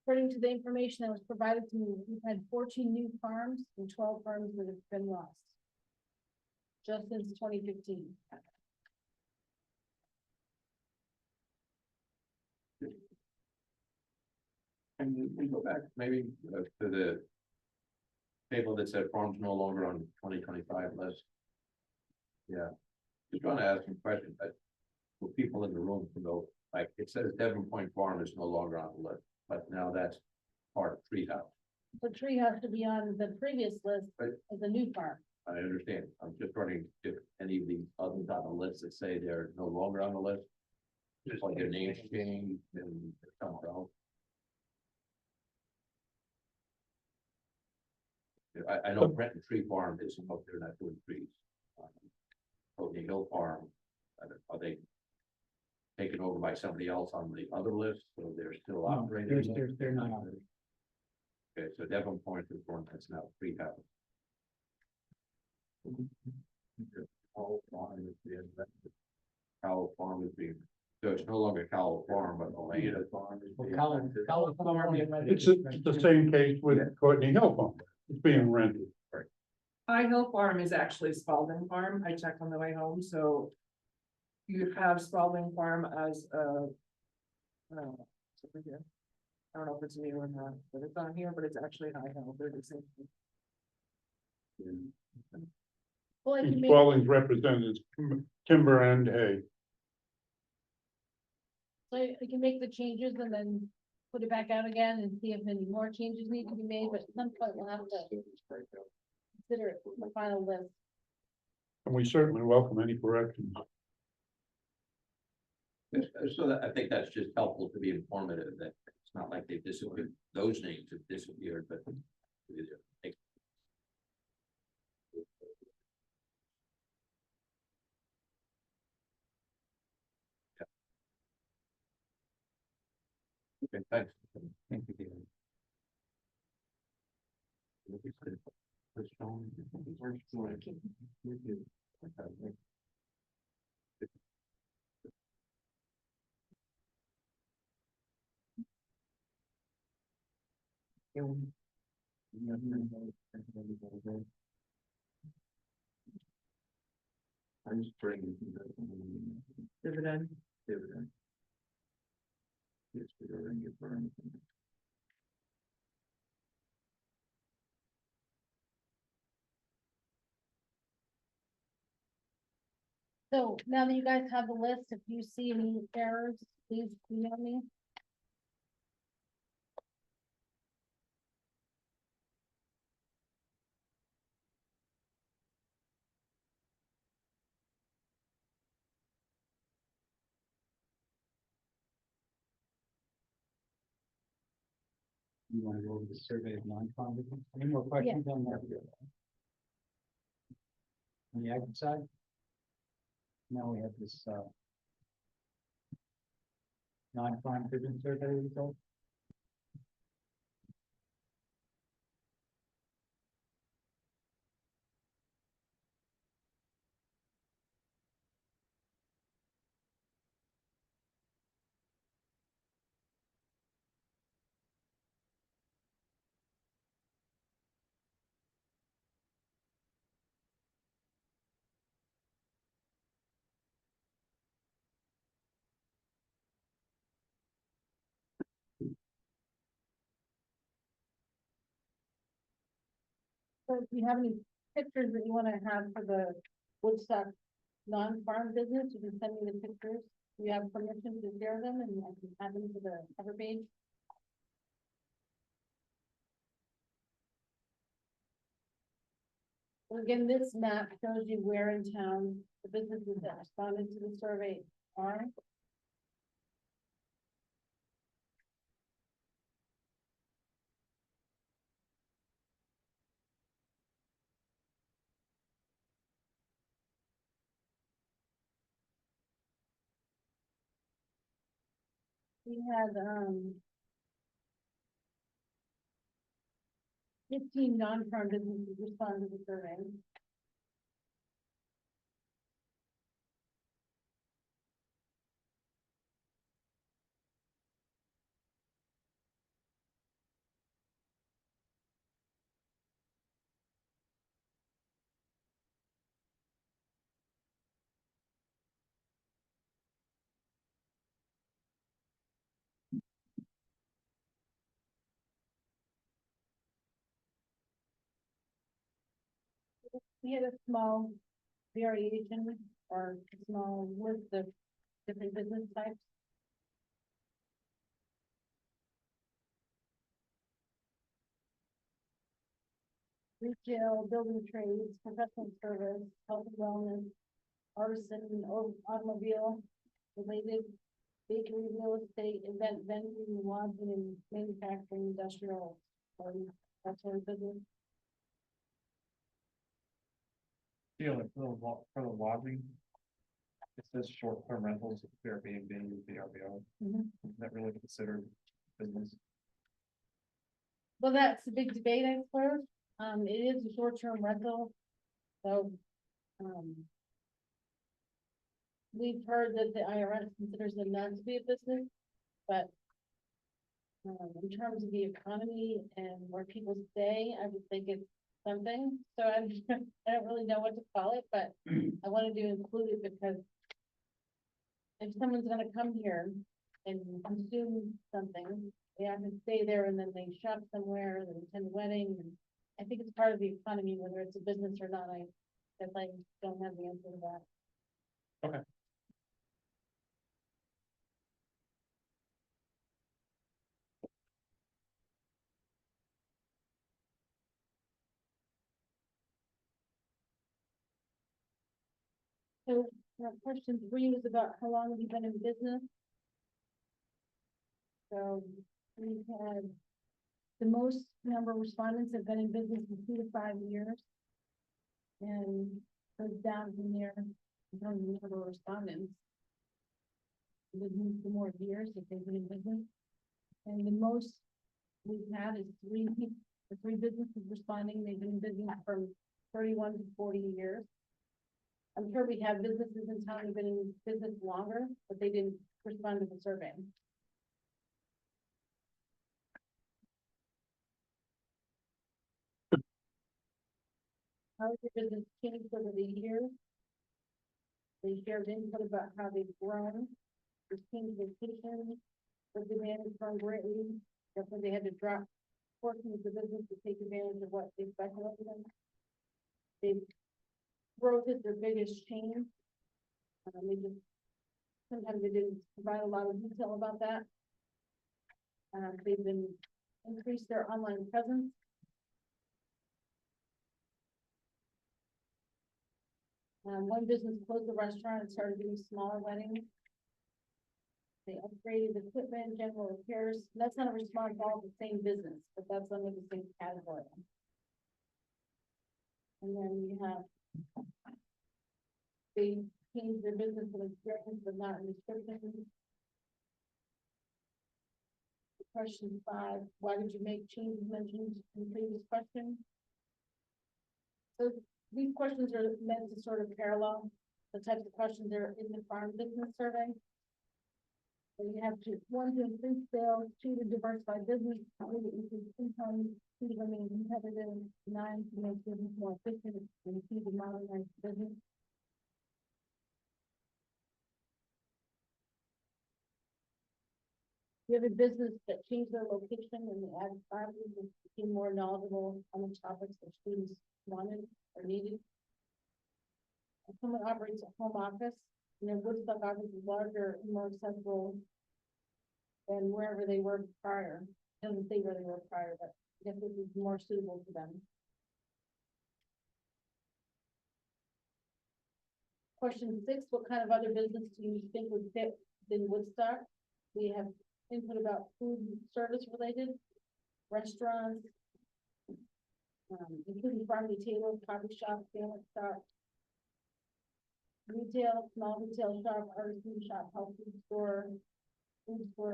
according to the information that was provided to me, we've had 14 new farms and 12 farms that have been lost. Just since 2015. And we go back maybe to the table that said farms no longer on 2025 list. Yeah, just trying to ask some questions, for people in the room to know, like, it says Devon Point Farm is no longer on the list, but now that's part of Treehouse. The tree has to be on the previous list Right. as a new farm. I understand, I'm just wondering if any of the others on the list that say they're no longer on the list, just like their names changed and somewhere else. I know Brenton Tree Farm is up there not doing trees. Oatney Hill Farm, are they taken over by somebody else on the other list, so they're still No, operating? they're not operating. Okay, so Devon Point is one that's now free house. Cow Farm is being rented. Cow Farm is being, so it's no longer Cow Farm, but Elena Farm is being rented. It's the same case with Courtney Hill Farm. It's being rented. High Hill Farm is actually Spalding Farm. I checked on the way home, so. You have Spalding Farm as a. It's over here. I don't know if it's new or not, but it's on here, but it's actually High Hill. They're the same thing. Well, I can Each make, dwelling's represented as timber and hay. so I can make the changes and then put it back out again and see if any more changes need to be made, but at some point we'll have to consider it the final list. And we certainly welcome any corrections. So that, I think that's just helpful to be informative, that it's not like they've disappeared, those names have disappeared, but. Okay, thanks. Thank you, David. I'm just bringing. Dividend. Dividend. Yes, we are in for anything. So now that you guys have the list, if you see any errors, please email me. You wanna go over the survey of non-farm business? Any more questions on that? On the ag side? Now we have this, non-farm business survey result. So if you have any pictures that you wanna have for the Woodstock non-farm business, you can send me the pictures. You have permission to share them and I can add them to the cover page. So again, this map shows you where in town the businesses that responded to the survey are. We had, 15 non-farm businesses respond to the survey. We had a small variation or a small list of different business types. Retail, building trades, professional service, health and wellness, artisan, automobile related, bakery, real estate, event, venue, lodging, and manufacturing, industrial, that sort of business. Yeah, like for the lodging. It says short-term rentals, Airbnb, VRBO, Mhm. is that really considered business? Well, that's a big debate, I suppose. It is a short-term rental, so, we've heard that the IRS considers them not to be a business, but in terms of the economy and where people stay, I would think it's something, so I don't really know what to call it, but I wanted to include it because if someone's gonna come here and consume something, they have to stay there and then they shop somewhere, and attend a wedding, and I think it's part of the economy, whether it's a business or not, I guess I don't have the answer to that. Okay. So, question 3 was about how long have you been in business? So, we've had, the most number of respondents have been in business in 2 to 5 years. And goes down from there, in terms of the number of respondents. Would move to more years if they've been in business. And the most we've had is 3 businesses responding, they've been in business from 31 to 40 years. I'm sure we have businesses in town who've been in business longer, but they didn't respond to the survey. How has your business changed over the years? They shared input about how they've grown, the changed locations, the demand has grown greatly, therefore they had to drop portions of the business to take advantage of what they specialize in. They growth is their biggest change. They just, sometimes they didn't provide a lot of detail about that. They've been increased their online presence. One business closed the restaurant and started doing smaller weddings. They upgraded equipment, general repairs. That's not a response to all the same business, but that's under the same category. And then you have, they changed their business with experience, but not restrictions. Question 5, why did you make changes mentioned in the previous question? So these questions are meant to sort of parallel the types of questions that are in the farm business survey. So you have to, 1, to increase sales, 2, to diversify business, 3, to increase income, 2, to remain competitive, 9, to make business more efficient, and 2, to modernize business. You have a business that changed their location and the added classes and became more knowledgeable on the topics that students wanted or needed. If someone operates a home office and their Woodstock office is larger and more accessible than wherever they were prior. Doesn't say where they were prior, but I guess this is more suitable to them. Question 6, what kind of other business do you think would fit in Woodstock? We have input about food and service related, restaurants, including farm to table, coffee shop, sandwich shop, retail, small retail shop, artisan shop, health food store,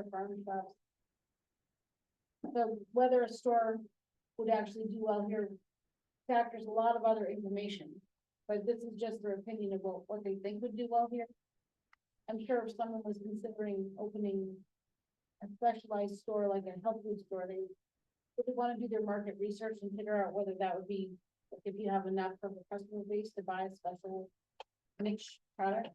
farm shops. So whether a store would actually do well here factors a lot of other information, but this is just their opinion about what they think would do well here. I'm sure if someone was considering opening a specialized store like a health food store, they would want to do their market research and figure out whether that would be, if you have enough of a customer base to buy a special niche product.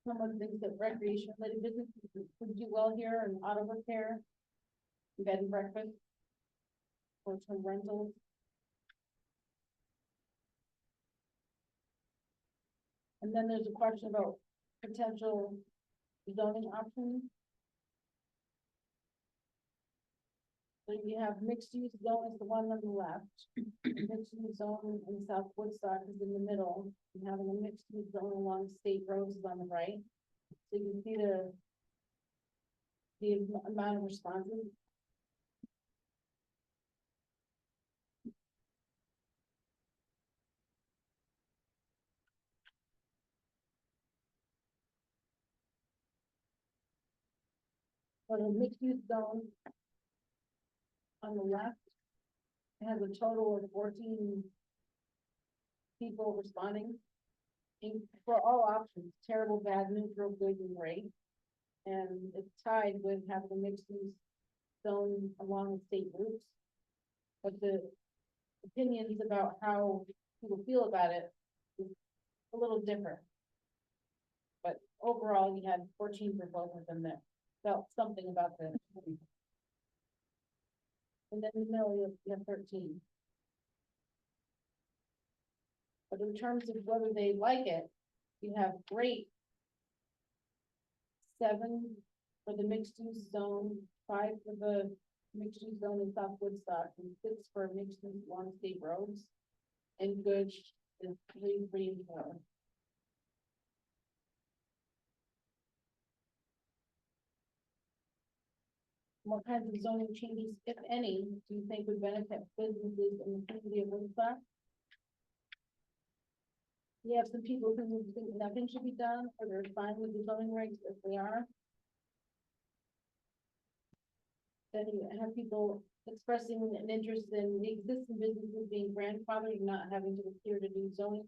Someone thinks that recreation related businesses would do well here, and auto repair, bed and breakfast. Short-term rentals. And then there's a question about potential zoning options. So you have mixed use zone is the one on the left. Mixed use zone in South Woodstock is in the middle. And having a mixed use zone along state roads is on the right. So you can see the amount of responses. For the mixed use zone on the left, it has a total of 14 people responding. For all options, terrible, bad, neutral, good, and great. And it's tied with having a mixed use zone along the state routes. But the opinions about how people feel about it is a little different. But overall, you had 14 for both of them that felt something about the. And then in the middle, you have 13. But in terms of whether they like it, you have great 7 for the mixed use zone, 5 for the mixed use zone in South Woodstock, and 6 for mixed use along state roads. And good is 3, 3, and 4. What kinds of zoning changes, if any, do you think would benefit businesses in the community of Woodstock? You have some people who think nothing should be done, or they're fine with the zoning regs as they are. Then you have people expressing an interest in the existing businesses being grandfathered and not having to adhere to new zoning.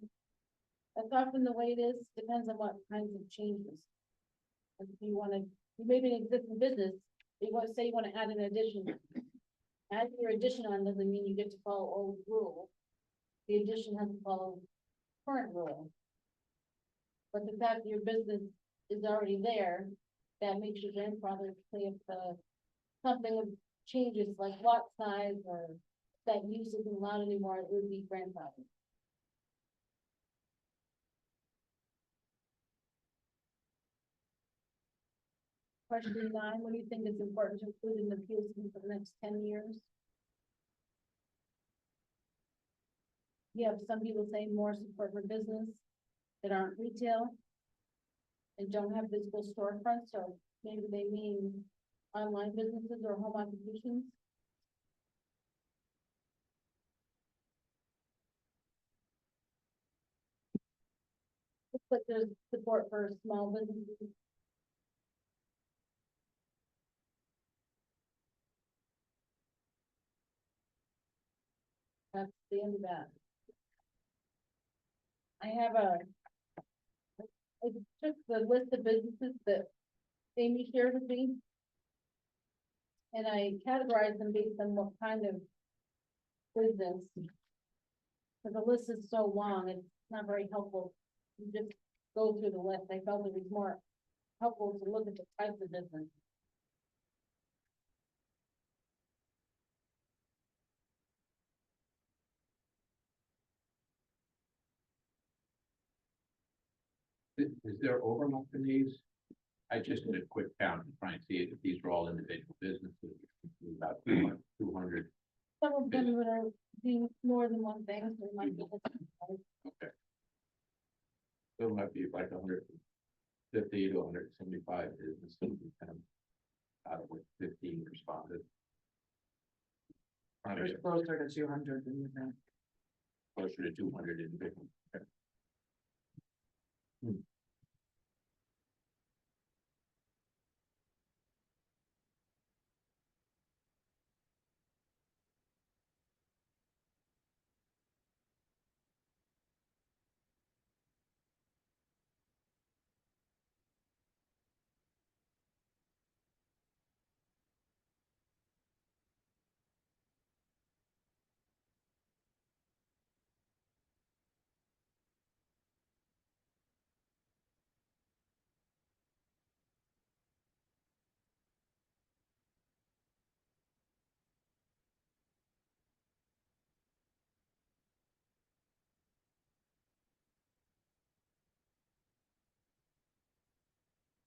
That's often the way it is, depends on what kinds of changes. If you want to, you may be an existing business, you want to say you want to add an addition. Add your addition on doesn't mean you get to follow old rules. The addition has to follow current rule. But the fact that your business is already there, that makes your grandfather play if something of changes like lot size or that use isn't allowed anymore, it would be grandfathered. Question 9, what do you think is important to include in the PZC for the next 10 years? You have some people saying more support for business that aren't retail and don't have physical storefronts, so maybe they mean online businesses or home occupations. Looks like there's support for small businesses. That's the end of that. I took the list of businesses that Amy shared with me. And I categorized them based on what kind of business. Because the list is so long, it's not very helpful. You just go through the list. I felt it was more helpful to look at the types of business. Is there overlap in these? I just did a quick count to try and see if these are all individual businesses, about 200. Some of them would be more than one thing, so it might be. Okay. So it might be like 150 to 175 businesses, kind of out of which 15 responded. It's closer to 200 than you think. Closer to 200 individuals. Okay.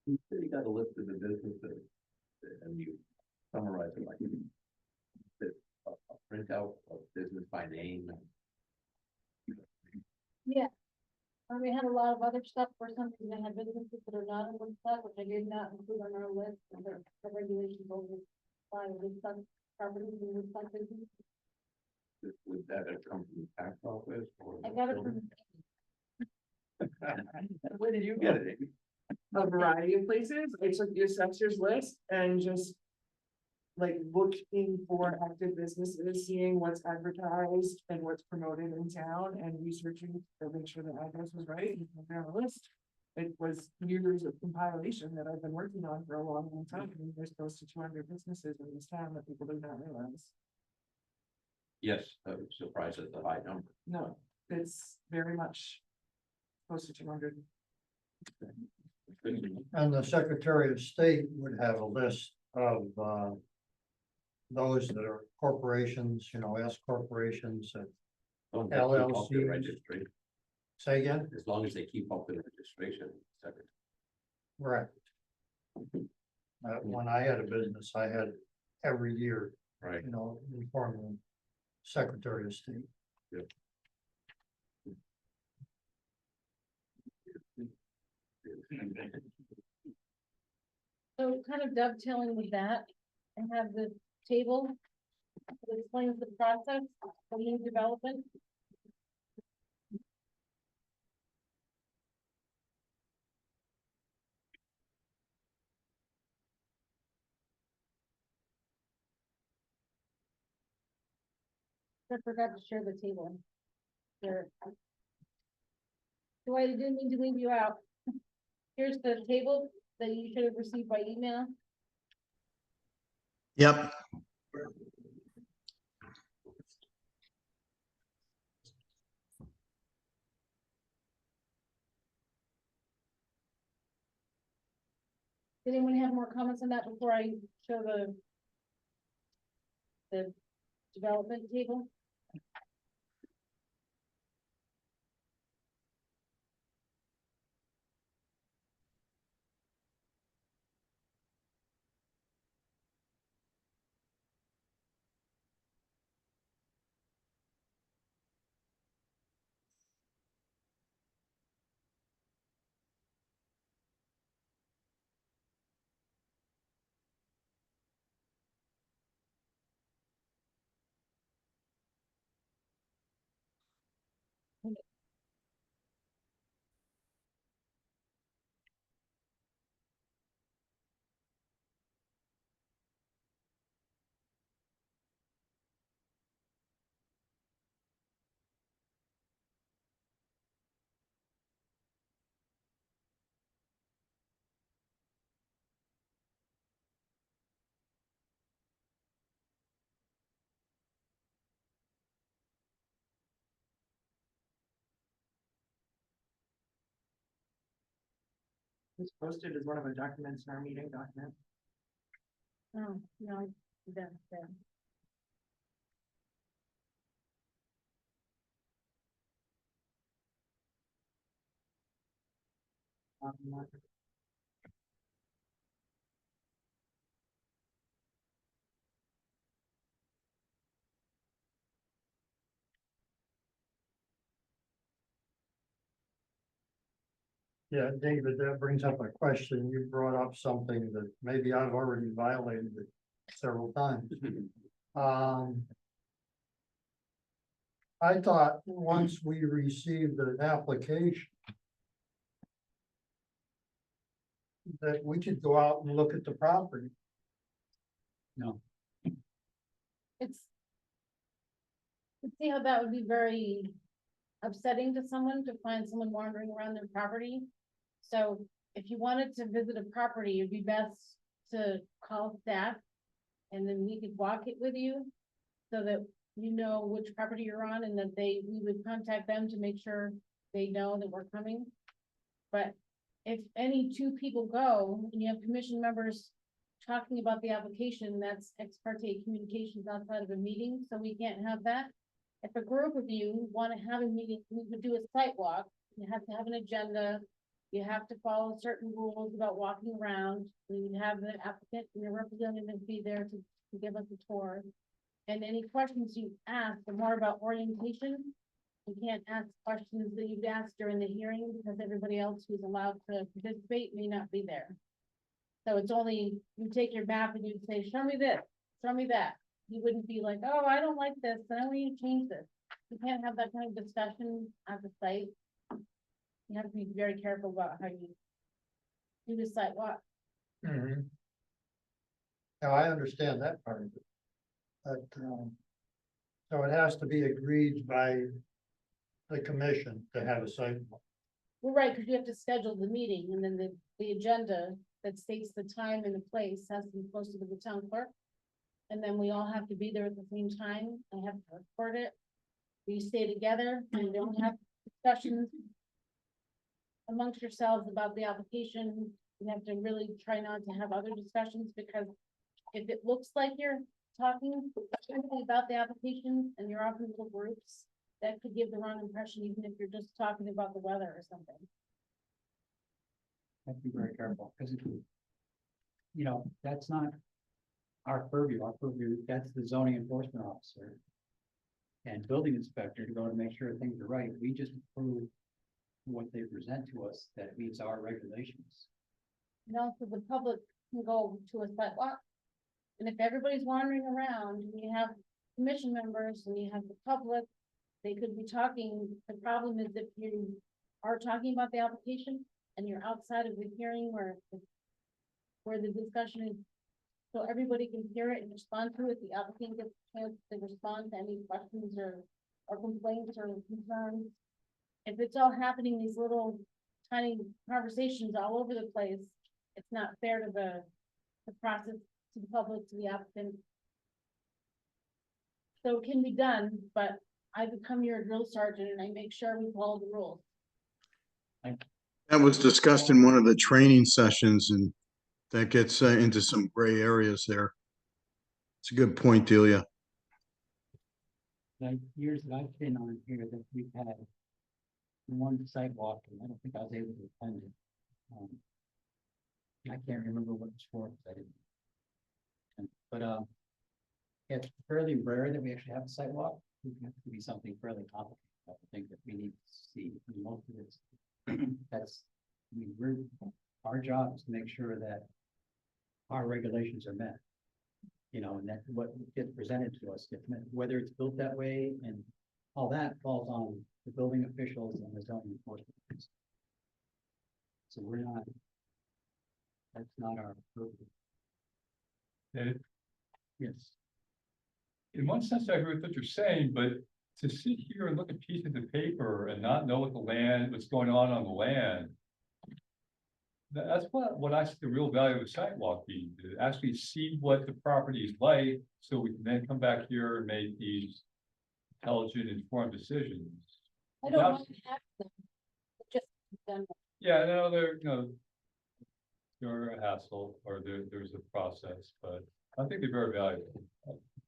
You got a list of the businesses, and you summarize it like. A printout of business by name. Yeah. We had a lot of other stuff for some reason, they had businesses that are not in the stuff, which I did not include on our list, and the regulations over. By the sun properties and the sun business. Would that have come from the tax office? Or I got it from. Where did you get it? Amy? A variety of places. I took the assessor's list and just. Like looking for active businesses, seeing what's advertised and what's promoted in town and researching to make sure the address was right and put it on the list. It was years of compilation that I've been working on for a long, long time. I mean, there's close to 200 businesses in this town that people do not realize. Yes, I was surprised at the high number. No, it's very much close to 200. And the Secretary of State would have a list of, those that are corporations, you know, S corporations, As long as they keep up the LLCs. registry- say again? As long as they keep up the registration. Secretary. Right. When I had a business, I had every year, Right. you know, inform the Secretary of State. So kind of dovetailing with that, I have the table that explains the process of new development. I forgot to share the table. There. So I didn't mean to leave you out. Here's the table that you should have received by email. Yep. Did anyone have more comments on that before I show the development table? It's posted as one of our documents in our meeting document. Oh, no, that's there. Yeah, David, that brings up a question. You brought up something that maybe I've already violated it several times. I thought once we received an application that we could go out and look at the property. It's. See how that would be very upsetting to someone to find someone wandering around their property. So if you wanted to visit a property, it'd be best to call staff. And then we could walk it with you. So that you know which property you're on and that we would contact them to make sure they know that we're coming. But if any two people go and you have commission members talking about the application, that's ex parte communications outside of a meeting, so we can't have that. If a group of you want to have a meeting, we would do a site walk. You have to have an agenda You have to follow certain rules about walking around. We have the applicant and the representative be there to give us a tour. And any questions you ask are more about orientation. You can't ask questions that you've asked during the hearing because everybody else who's allowed to participate may not be there. So it's only, you take your map and you say, show me this, show me that. You wouldn't be like, oh, I don't like this, and I want you to change this. You can't have that kind of discussion at the site. You have to be very careful about how you do the site walk. Now, I understand that part of it. But, so it has to be agreed by the commission to have a site. Well, right, because you have to schedule the meeting, and then the agenda that states the time and the place has to be posted to the town clerk. And then we all have to be there at the same time, I have to record it. We stay together, and don't have discussions amongst yourselves about the application. You have to really try not to have other discussions, because if it looks like you're talking about the application and you're off in little groups, that could give the wrong impression, even if you're just talking about the weather or something. Have to be very careful, because you know, that's not our purview, that's the zoning enforcement officer. And building inspector to go to make sure things are right, we just approve what they present to us that meets our regulations. And also the public can go to a site walk. And if everybody's wandering around, and you have commission members and you have the public, they could be talking. The problem is if you are talking about the application and you're outside of the hearing where the discussion is, so everybody can hear it and respond to it, the applicant gets a chance to respond to any questions or complaints or concerns. If it's all happening, these little tiny conversations all over the place, it's not fair to the process, to the public, to the applicant. So it can be done, but I become your drill sergeant and I make sure we follow the rules. That was discussed in one of the training sessions, and that gets into some gray areas there. It's a good point, Delia. Like years that I've been on here, that we've had one sidewalk, and I don't think I was able to attend it. I can't remember what it's for, because I didn't. But it's fairly rare that we actually have a sidewalk. It has to be something fairly complicated, I think, that we need to see. And most of it's, that's, I mean, our job is to make sure that our regulations are met. You know, and that what gets presented to us gets met, whether it's built that way, and all that falls on the building officials and the zoning enforcement. So we're not, that's not our purview. And Yes. in one sense, I agree with what you're saying, but to sit here and look at pieces of paper and not know what what's going on the land. That's what I see the real value of a sidewalk being, to actually see what the property is like, so we can then come back here and make these intelligent, informed decisions. I don't Without- want to have them. Just done. Yeah, no, they're a hassle, or there's a process, but I think they're very valuable.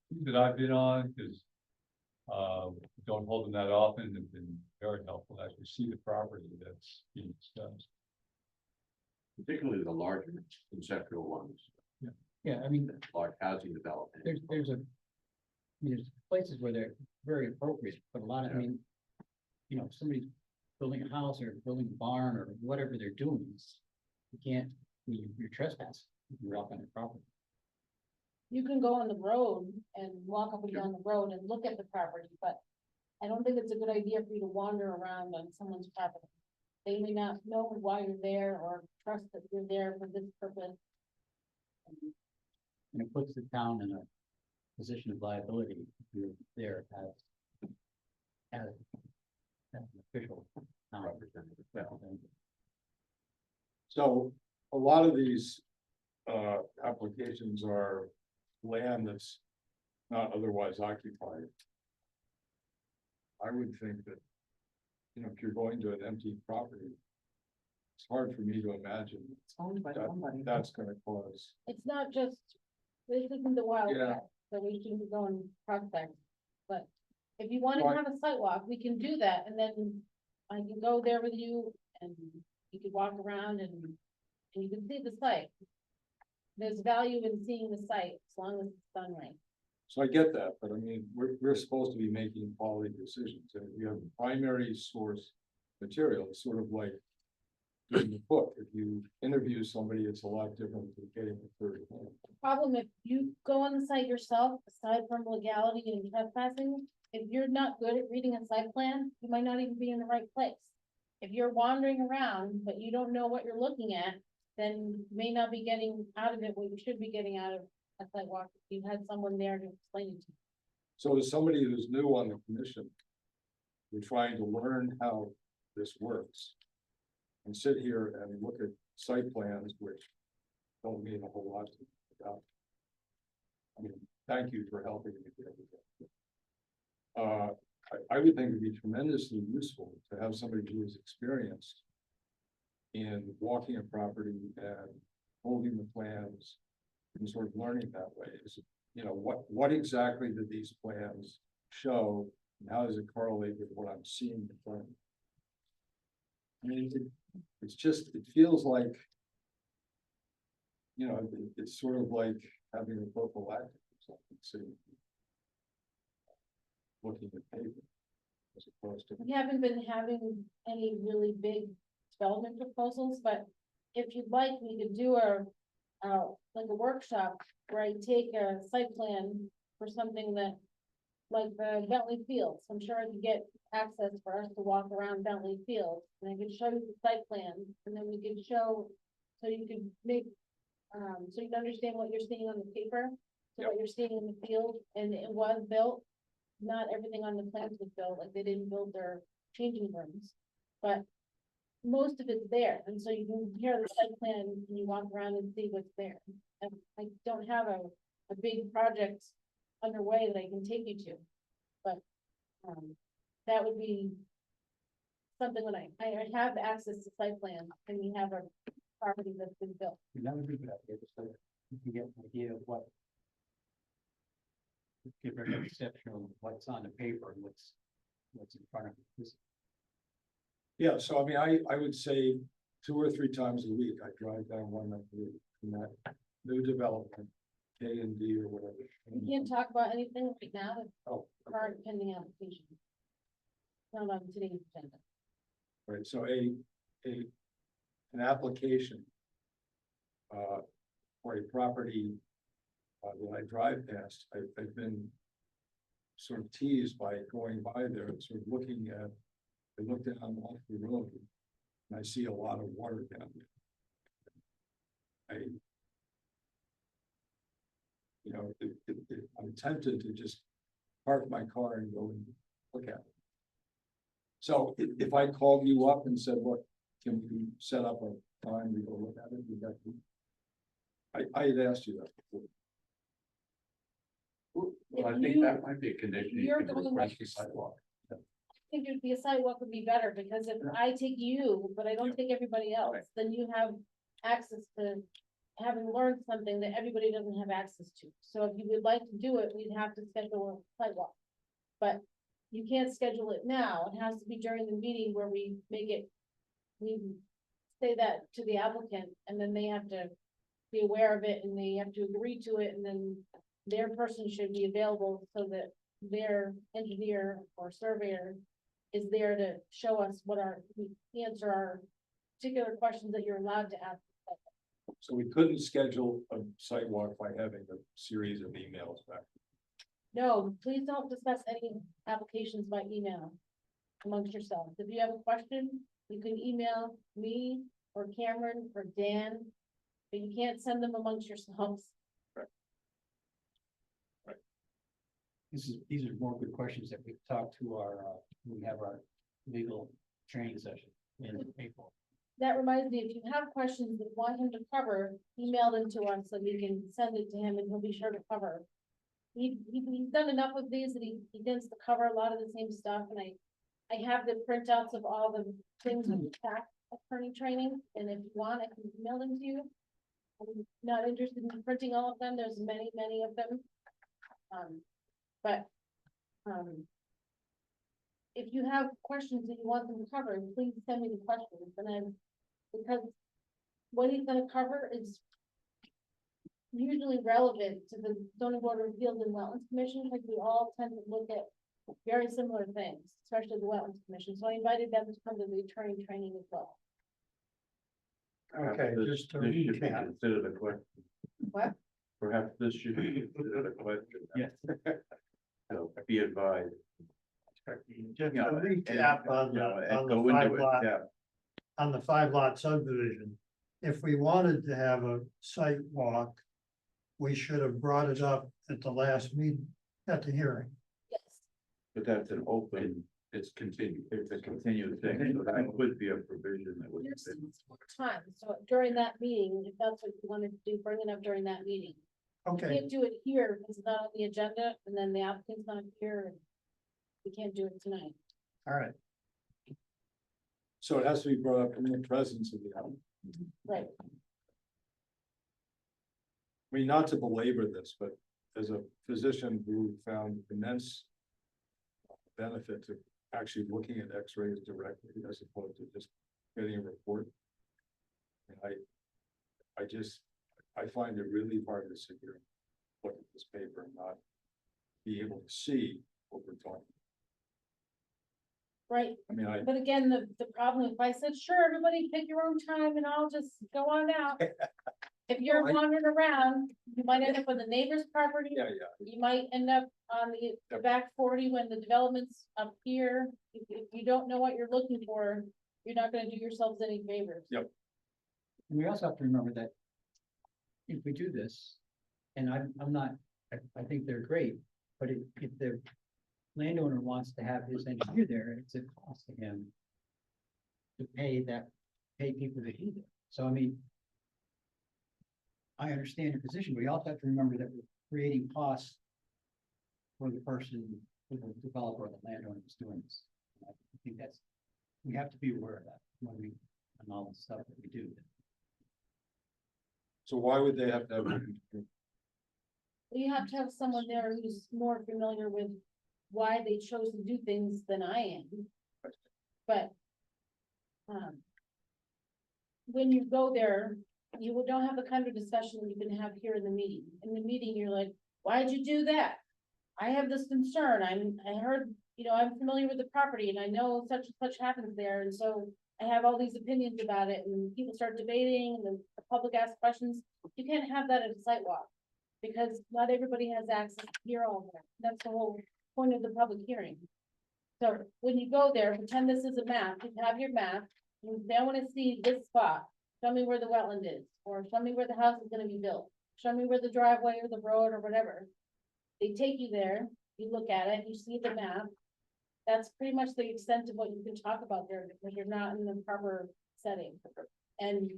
Things that I've been on, because don't hold them that often, have been very helpful to actually see the property that's being discussed. Particularly the larger conceptual ones, Yeah, I mean, large housing development. there's places where they're very appropriate, but a lot of, I mean, you know, if somebody's building a house or building a barn or whatever they're doing, you can't, you're trespassing, you're off on their property. You can go on the road and walk up and down the road and look at the property, but I don't think it's a good idea for you to wander around on someone's property. They may not know why you're there or trust that you're there for this purpose. And it puts the town in a position of liability if you're there as an official town representative. So a lot of these applications are land that's not otherwise occupied. I would think that, you know, if you're going to an empty property, it's hard for me to imagine It's owned by somebody. that's gonna cause. It's not just, this isn't the Wild Yeah. West, so we shouldn't be going prospect. But if you want to Right. have a site walk, we can do that, and then I can go there with you and You could walk around and you can see the site. There's value in seeing the site as long as it's done right. So I get that, but I mean, we're supposed to be making quality decisions, and if you have primary source material, it's sort of like doing the book. If you interview somebody, it's a lot different than getting a third hand. Problem, if you go on the site yourself, aside from legality and trespassing, if you're not good at reading a site plan, you might not even be in the right place. If you're wandering around, but you don't know what you're looking at, then you may not be getting out of it what you should be getting out of a site walk. If you had someone there to explain it to you. So as somebody who's new on the commission, we're trying to learn how this works. And sit here and look at site plans, which don't mean a whole lot to me about. I mean, thank you for helping me with everything. I would think it'd be tremendously useful to have somebody who is experienced in walking a property and holding the plans and sort of learning that way. Is, you know, what exactly do these plans show and how does it correlate with what I'm seeing in front of me? I mean, it's just, it feels like, you know, it's sort of like having a prophylactic or something, so looking at paper as opposed to. We haven't been having any really big development proposals, but if you'd like, we could do like a workshop where I take a site plan for something that, like the Bentley Fields. I'm sure I could get access for us to walk around Bentley Fields, and I could show you the site plan, and then we could show, so you could make, so you can understand what you're seeing on the paper, so what you're seeing in the field, and it was built. Not everything on the plans was built, like they didn't build their changing rooms, but most of it's there, and so you can compare the site plan and you walk around and see what's there. And I don't have a big project underway that I can take you to, but that would be something when I have access to site plan and we have a property that's been built. That would be good, idea, just so that you can get an idea of what. Give her a perception of what's on the paper and what's in front of you. Yeah, so I mean, I would say 2 or 3 times a week, I drive down one of the, from that new development, K and D or whatever. We can't talk about anything right now, with Oh, current pending application. Not on today's agenda. right, so an application for a property that I drive past, I've been sort of teased by going by there and sort of looking at, I look down off the road and I see a lot of water down there. You know, I'm tempted to just park my car and go and look at it. So if I called you up and said, look, can we set up a time to go look at it? Would that be? I had asked you that before. Well, I If think you- that might be a condition. You you're can going request with- a sidewalk. I think it'd be a sidewalk would be better, because if I take you, but I don't take everybody else, Right. then you have access to having learned something that everybody doesn't have access to. So if you would like to do it, we'd have to schedule a sidewalk. But you can't schedule it now. It has to be during the meeting where we make it, we say that to the applicant, and then they have to be aware of it, and they have to agree to it, and then their person should be available so that their engineer or surveyor is there to show us what we answer our particular questions that you're allowed to ask. So we couldn't schedule a sidewalk by having a series of emails back. No, please don't discuss any applications by email amongst yourselves. If you have a question, you can email me or Cameron or Dan, but you can't send them amongst yourselves. These are more good questions that we talk to when we have our legal training session in April. That reminds me, if you have questions that you want him to cover, email them to us so we can send it to him and he'll be sure to cover. He's done enough of these that he tends to cover a lot of the same stuff, and I have the printouts of all the things with the tax attorney training, and if you want, I can email them to you. I'm not interested in printing all of them, there's many of them. If you have questions that you want them covered, please send me the questions, and then Because what he's gonna cover is usually relevant to the zoning board of appeals and wetlands commission, because we all tend to look at very similar things, especially the wetlands commission, so I invited them to come to the attorney training as well. Okay, Perhaps just to this should be recap. considered a question. What? Perhaps this should be considered a question. Yes. So be advised. Just Yeah, to and- recap on Yeah, the, and on go the into five it, lot, yeah. on the 5 lot subdivision. If we wanted to have a site walk, we should have brought it up at the last meeting, at the hearing. Yes. But that's an open, it's continued, it's a continued thing, so that would be a provision that would. There's more time, so during that meeting, if that's what you wanted to do, bring it up during that meeting. You Okay, can't do it here because it's not on the agenda, and then the applicant's not here, and we can't do it tonight. all right. So it has to be brought up in the presence of the applicant. Right. I mean, not to belabor this, but as a physician who found immense benefit to actually looking at x-rays directly as opposed to just getting a report. And I find it really hard to sit here and look at this paper and not be able to see what we're talking. Right, I mean, but again, the problem, if I said, sure, everybody pick your own time and I'll just go on out. If you're wandering around, you might end up on the neighbor's property. yeah. You might end up on the back 40 when the development's up here. If you don't know what you're looking for, you're not gonna do yourselves any favors. Yep. And we also have to remember that if we do this, and I'm not, I think they're great, but if the landowner wants to have his engineer there, it's a cost to him to pay people to do that. So I mean, I understand your position, but we also have to remember that we're creating costs for the person, for the developer or the landowner who's doing this. I think we have to be aware of that when we, and all the stuff that we do. So why would they have to have? You have to have someone there who's more familiar with why they chose to do things than I am. But, when you go there, you don't have the kind of discussion you can have here in the meeting. In the meeting, you're like, why'd you do that? I have this concern. I heard, I'm familiar with the property and I know such and such happens there. And so I have all these opinions about it and people start debating and the public asks questions. You can't have that at a site walk because not everybody has access to hear all that. That's the whole point of the public hearing. So when you go there, pretend this is a map, you have your map, and they want to see this spot. Show me where the wetland is, or show me where the house is gonna be built. Show me where the driveway or the road or whatever. They take you there, you look at it, you see the map. That's pretty much the extent of what you can talk about there, because you're not in the proper setting. And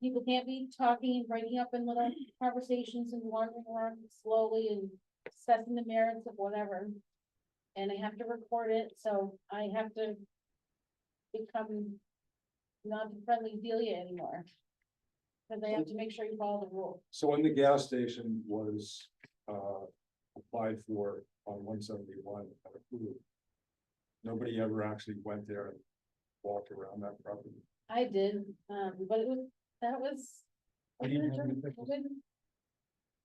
people can't be talking and breaking up in little conversations and wandering around slowly and discussing the merits of whatever. And I have to record it, so I have to become not friendly Delia anymore. Cause they have to make sure you follow the rules. So when the gas station was applied for on 171 and approved, nobody ever actually went there and walked around that property. I did, but that was. We didn't have an official-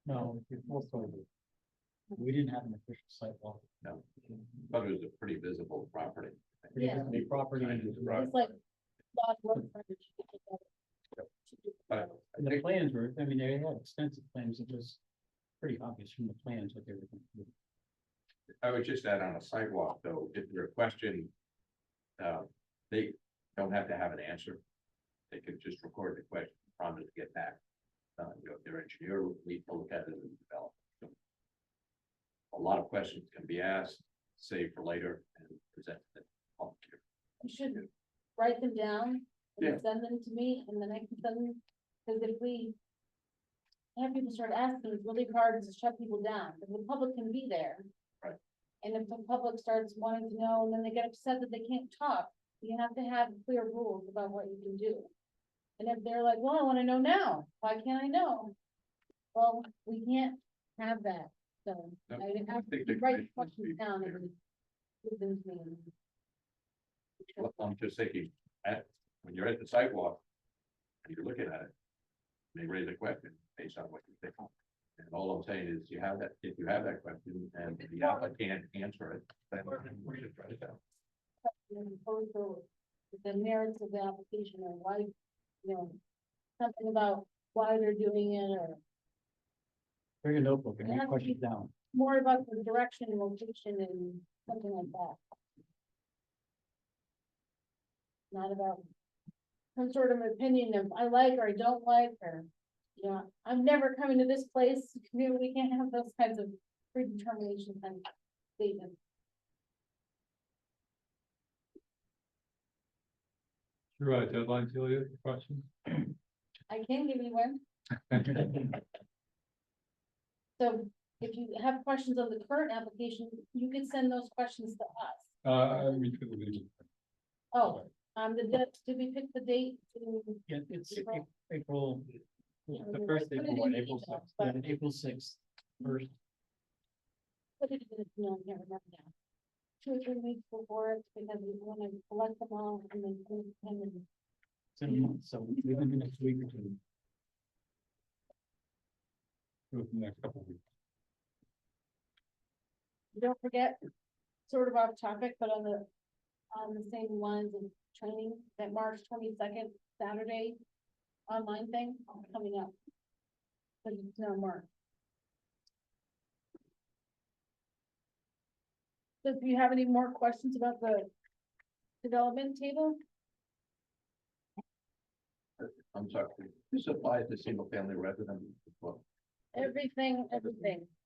No, it was over. We didn't have an official site walk. No, but it was a pretty visible property. Yeah. The property and It's like. lot of road frontage. and the plans were, I mean, they had extensive plans. It was pretty obvious from the plans what they were going to do. I would just add on a sidewalk, though, if your question, they don't have to have an answer. They could just record the question, promise to get back. Their engineer will need to look at it and develop. A lot of questions can be asked, saved for later and presented. You should write them down Yeah. and send them to me and then I can send them, because if we. Have people start asking, it's really hard to shut people down, because the public can be there. Right. And if the public starts wanting to know, and then they get upset that they can't talk, you have to have clear rules about what you can do. And if they're like, well, I wanna know now, why can't I know? Well, we can't have that, so No, I would have think to the write commission questions would be down clear. and. Give them to me. I'm just thinking, when you're at the sidewalk, you're looking at it. They raise a question based on what you think. And all I'm saying is you have that, if you have that question and the applicant can't answer it, then we should try it out. The merits of the application or why, you know, something about why they're doing it or Bring a notebook and Yeah. write questions down. more about the direction, location and something like that. Not about some sort of opinion of I like or I don't like, or, you know, I'm never coming to this place. We can't have those kinds of predetermination kind of statements. Sure, deadline, Celia, questions? I can give you one. So if you have questions on the current application, you could send those questions to us. I mean, for the legal. Oh, did we pick the date? Yeah, it's April? April, The first April, April, what, April sixth, April 6th, first. Put it in, no, I can't remember now. 2 or 3 weeks before it, because we want to collect them all and then put them in. So within the next week or two. For the next couple of weeks. Don't forget, sort of off topic, but on the same lines of training, that March 22nd, Saturday online thing coming up. But it's no more. So if you have any more questions about the development table, I'm sorry, this applies to single family residents as well. everything.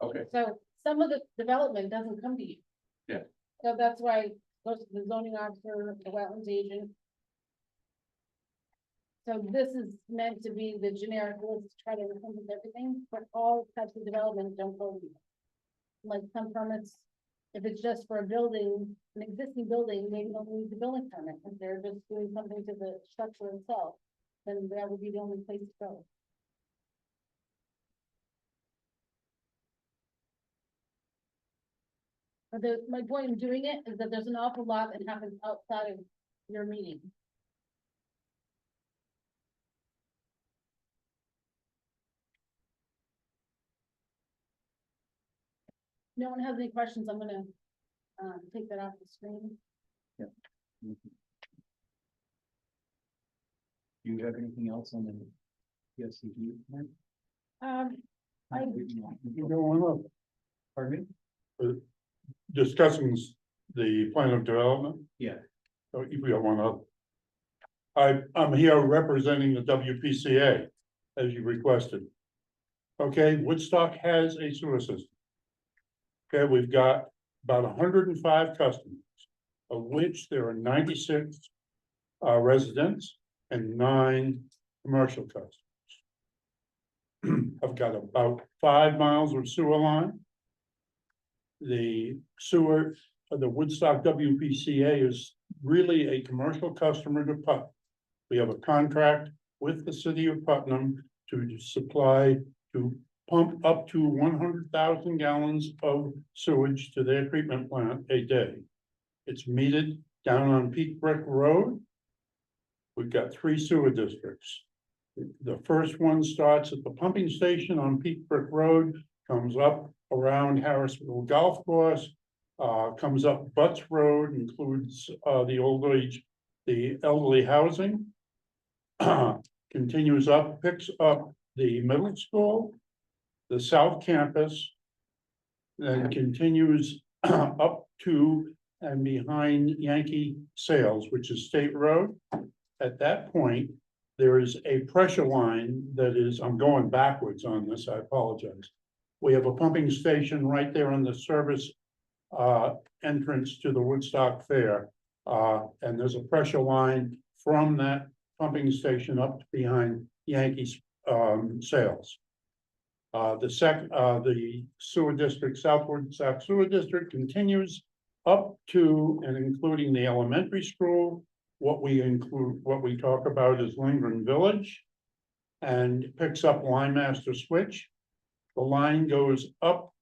Okay, So some of the development doesn't come to you. Yeah. So that's why it goes to the zoning officer, the wetlands agent. So this is meant to be the generic list to try to encompass everything, but all types of development don't go to you. Like some permits, if it's just for a building, an existing building, maybe don't need the building permit, if they're just doing something to the structure itself, then that would be the only place to go. But my point in doing it is that there's an awful lot that happens outside of your meeting. No one has any questions, I'm gonna, take that off the screen. Do you have anything else on the PSCD? I, You don't want Pardon me? to, discussing the plan of development. Yeah. Oh, we got one other. I'm here representing the WPCA, as you requested. Okay, Woodstock has a sewer system. Okay, we've got about 105 customers, of which there are 96 residents and 9 commercial customers. I've got about 5 miles of sewer line. The sewer, the Woodstock WPCA is really a commercial customer to Putnam. We have a contract with the city of Putnam to supply, to pump up to 100,000 gallons of sewage to their treatment plant a day. It's metered down on Peak Brick Road. We've got 3 sewer districts. The first one starts at the pumping station on Peak Brick Road, comes up around Harrisville Golf Course, comes up Butts Road, includes the elderly housing. Continues up, picks up the middle school, the South Campus, then continues up to and behind Yankee Sales, which is State Road. At that point, there is a pressure line that is, I'm going backwards on this, I apologize. We have a pumping station right there on the service entrance to the Woodstock Fair. And there's a pressure line from that pumping station up behind Yankees Sales. The sewer district, Southward Sac Sewer District continues up to and including the elementary school. What we talk about is Lindgren Village, and picks up Line Master Switch. The line goes up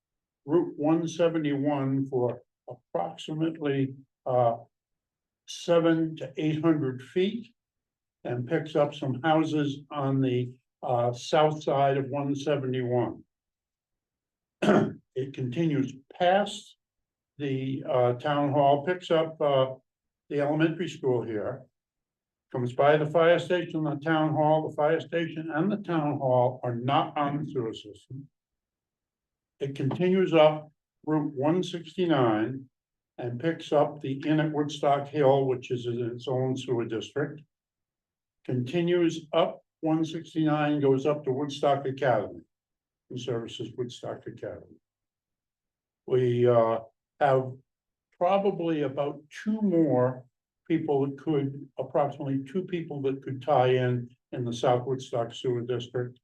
Route 171 for approximately 700 to 800 feet. and picks up some houses on the south side of 171. It continues past the town hall, picks up the elementary school here. Comes by the fire station, the town hall, the fire station and the town hall are not on the sewer system. It continues up Route 169 and picks up the inn at Woodstock Hill, which is in its own sewer district. Continues up 169, goes up to Woodstock Academy, and services Woodstock Academy. We have probably about two more people that could, approximately two people that could tie in the South Woodstock Sewer District.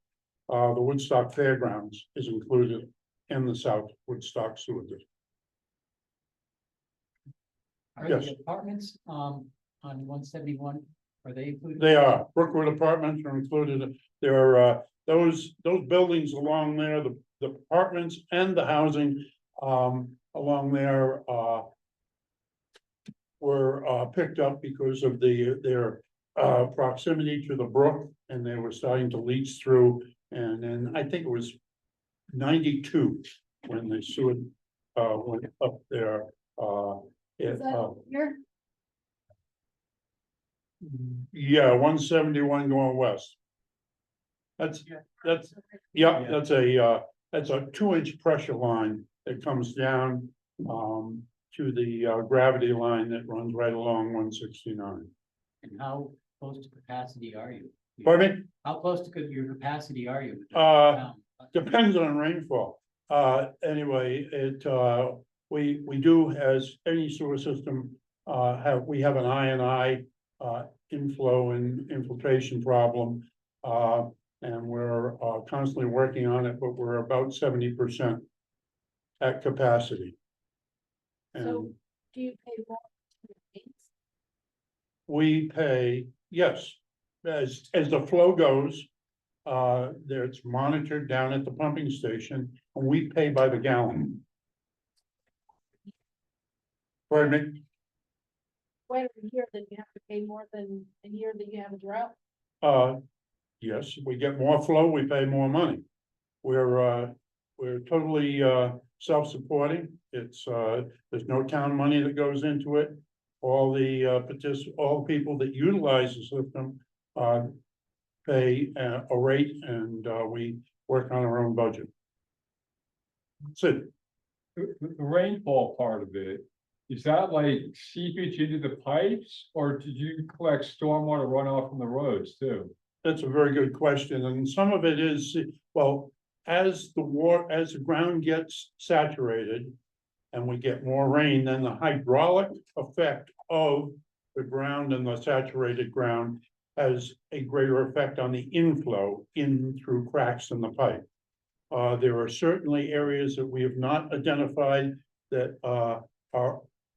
The Woodstock Fairgrounds is included in the South Woodstock Sewer District. Are Yes. the apartments, on 171, are they included? They are, Brookwood Apartments are included, there are, those buildings along there, the apartments and the housing, along there, were, picked up because of their proximity to the brook, and they were starting to leach through, and then I think it was 92 when the sewer, went up there, Is that here? yeah, 171 going west. That's, yeah, that's a 2-inch pressure line that comes down, to the, gravity line that runs right along 169. And how close to capacity are you? Pardon me? How close to your capacity are you? Depends on rainfall. Anyway, we do, as any sewer system, we have an I&I inflow and infiltration problem. And we're constantly working on it, but we're about 70% at capacity. So And do you pay more? for the mains? we pay, yes, as the flow goes, there it's monitored down at the pumping station, and we pay by the gallon. Pardon me? When a year that you have to pay more than a year that you have a drought? Yes, we get more flow, we pay more money. We're totally, self-supporting. It's, there's no town money that goes into it. All the, all people that utilize the system, pay a rate, and, we work on our own budget. That's it. The rainfall part of it, is that like seepage into the pipes, or did you collect stormwater runoff from the roads too? That's a very good question, and some of it is, well, as the ground gets saturated and we get more rain, then the hydraulic effect of the ground and the saturated ground has a greater effect on the inflow in through cracks in the pipe. There are certainly areas that we have not identified that are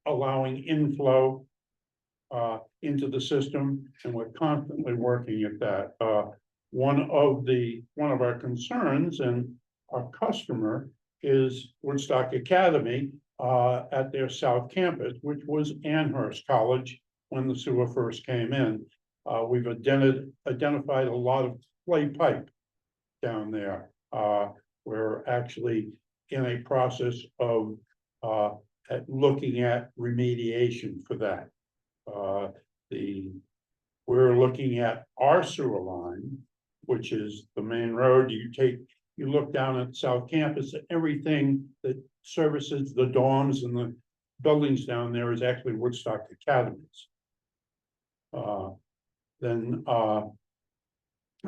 allowing inflow into the system, and we're constantly working at that. One of our concerns and our customer is Woodstock Academy at their South Campus, which was Amherst College when the sewer first came in. We've identified a lot of clay pipe down there. We're actually in a process of looking at remediation for that. We're looking at our sewer line, which is the main road. You look down at South Campus, everything that services the dorms and the buildings down there is actually Woodstock Academies. Then what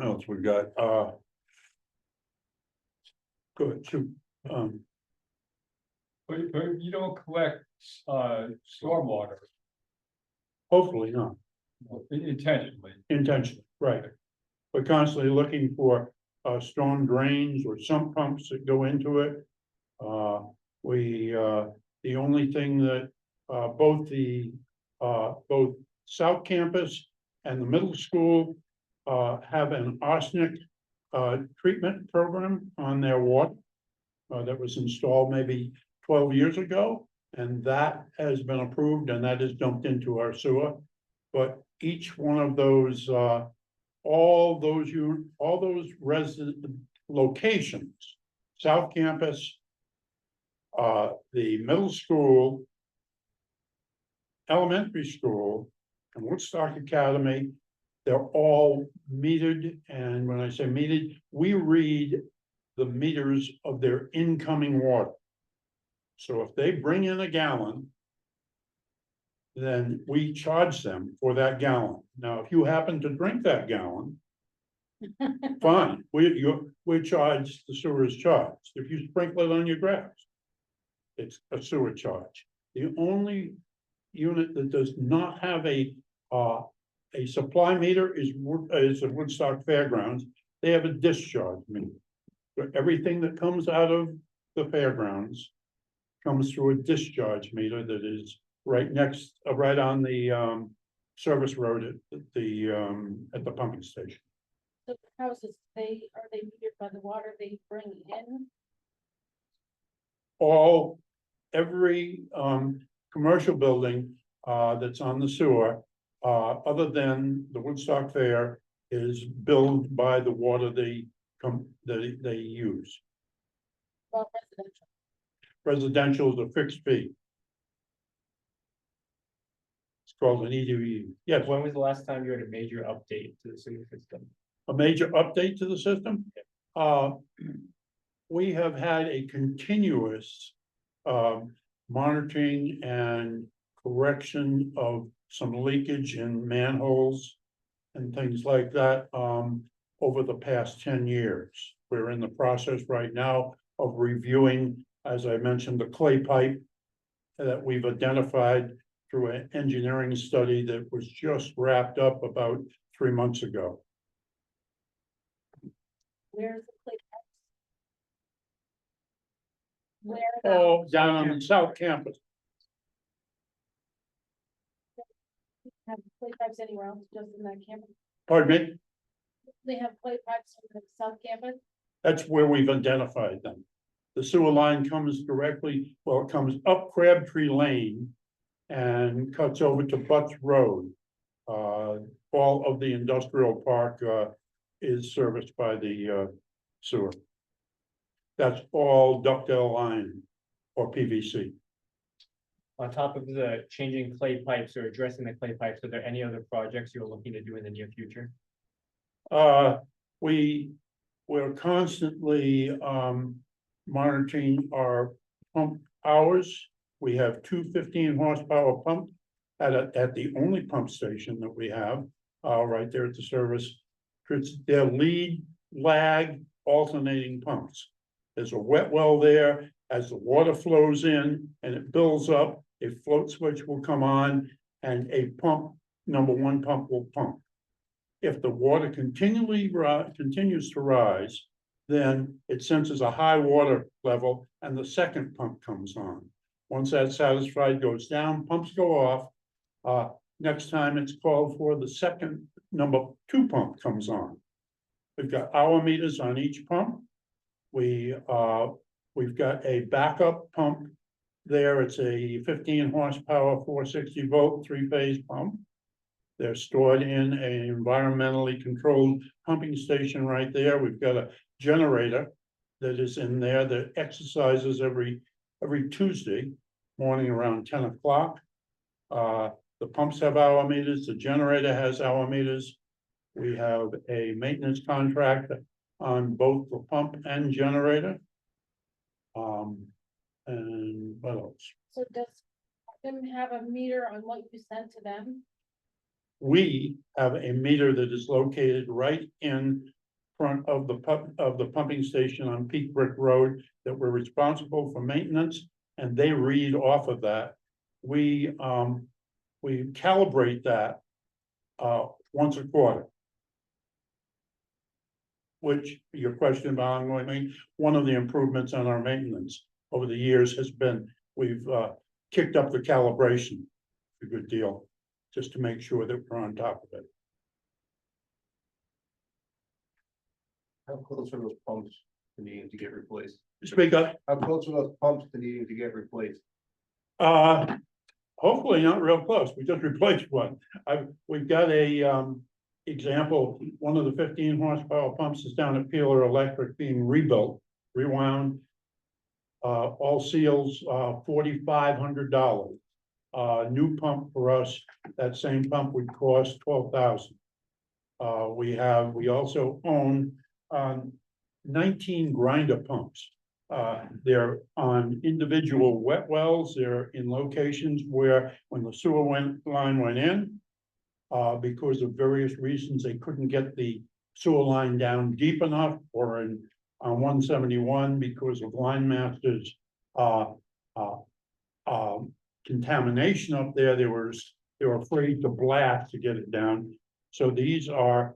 else we got? Good, shoot. But you don't collect stormwater Hopefully not. intentionally. Intentionally, right. We're constantly looking for storm drains or sump pumps that go into it. The only thing that both South Campus and the middle school have an arsenic treatment program on their water that was installed maybe 12 years ago, and that has been approved, and that is dumped into our sewer. But each one of those, all those resident locations, South Campus, the middle school, elementary school, and Woodstock Academy, they're all metered, and when I say metered, we read the meters of their incoming water. So if they bring in a gallon, then we charge them for that gallon. Now, if you happen to drink that gallon, fine, we charge, the sewer is charged. If you sprinkle it on your grass, it's a sewer charge. The only unit that does not have a supply meter is the Woodstock Fairgrounds. They have a discharge meter. So everything that comes out of the fairgrounds comes through a discharge meter that is right on the service road at the pumping station. So the houses, are they metered by the water they bring in? Every commercial building that's on the sewer, other than the Woodstock Fair, is billed by the water they use. Well, residential. Residential is a fixed fee. It's called an EDU. Yes, When was the last time you had a major update to the sewer system? a major update to the system. We have had a continuous monitoring and correction of some leakage in manholes and things like that over the past 10 years. We're in the process right now of reviewing, as I mentioned, the clay pipe that we've identified through an engineering study that was just wrapped up about 3 months ago. Where's the clay pipes? Oh, down on the South Campus. Have clay pipes anywhere else, just in that campus? Pardon me? They have clay pipes in the South Campus? That's where we've identified them. The sewer line comes directly, well, it comes up Crabtree Lane and cuts over to Butts Road. All of the industrial park is serviced by the sewer. That's all ductile line or PVC. On top of the changing clay pipes or addressing the clay pipes, are there any other projects you're looking to do in the near future? We're constantly monitoring our pump hours. We have two 15 horsepower pump at the only pump station that we have right there at the service. It's their lead lag alternating pumps. There's a wet well there. As the water flows in and it builds up, a float switch will come on and a pump, number one pump will pump. If the water continues to rise, then it senses a high water level and the second pump comes on. Once that's satisfied, goes down, pumps go off. Next time it's called for, the second number two pump comes on. We've got hour meters on each pump. We've got a backup pump there. It's a 15 horsepower, 460 volt, 3-phase pump. They're stored in an environmentally controlled pumping station right there. We've got a generator that is in there that exercises every Tuesday morning around 10 o'clock. The pumps have hour meters. The generator has hour meters. We have a maintenance contract on both the pump and generator. And what else? So does them have a meter on what you sent to them? We have a meter that is located right in front of the pumping station on Peak Brick Road that we're responsible for maintenance, and they read off of that. We calibrate that once a quarter. Which your question about ongoing, one of the improvements on our maintenance over the years has been, we've kicked up the calibration a good deal, just to make sure that we're on top of it. How close are those pumps to needing to get replaced? Speak up. How close are those pumps to needing to get replaced? hopefully not real close. We just replaced one. We've got a, example, one of the 15 horsepower pumps is down at Peeler Electric being rebuilt, rewound. All seals, $4,500. New pump for us, that same pump would cost $12,000. We also own, 19 grinder pumps. They're on individual wet wells. They're in locations where when the sewer line went in, because of various reasons, they couldn't get the sewer line down deep enough, or on 171 because of line masters, contamination up there. They were afraid to blast to get it down. So these are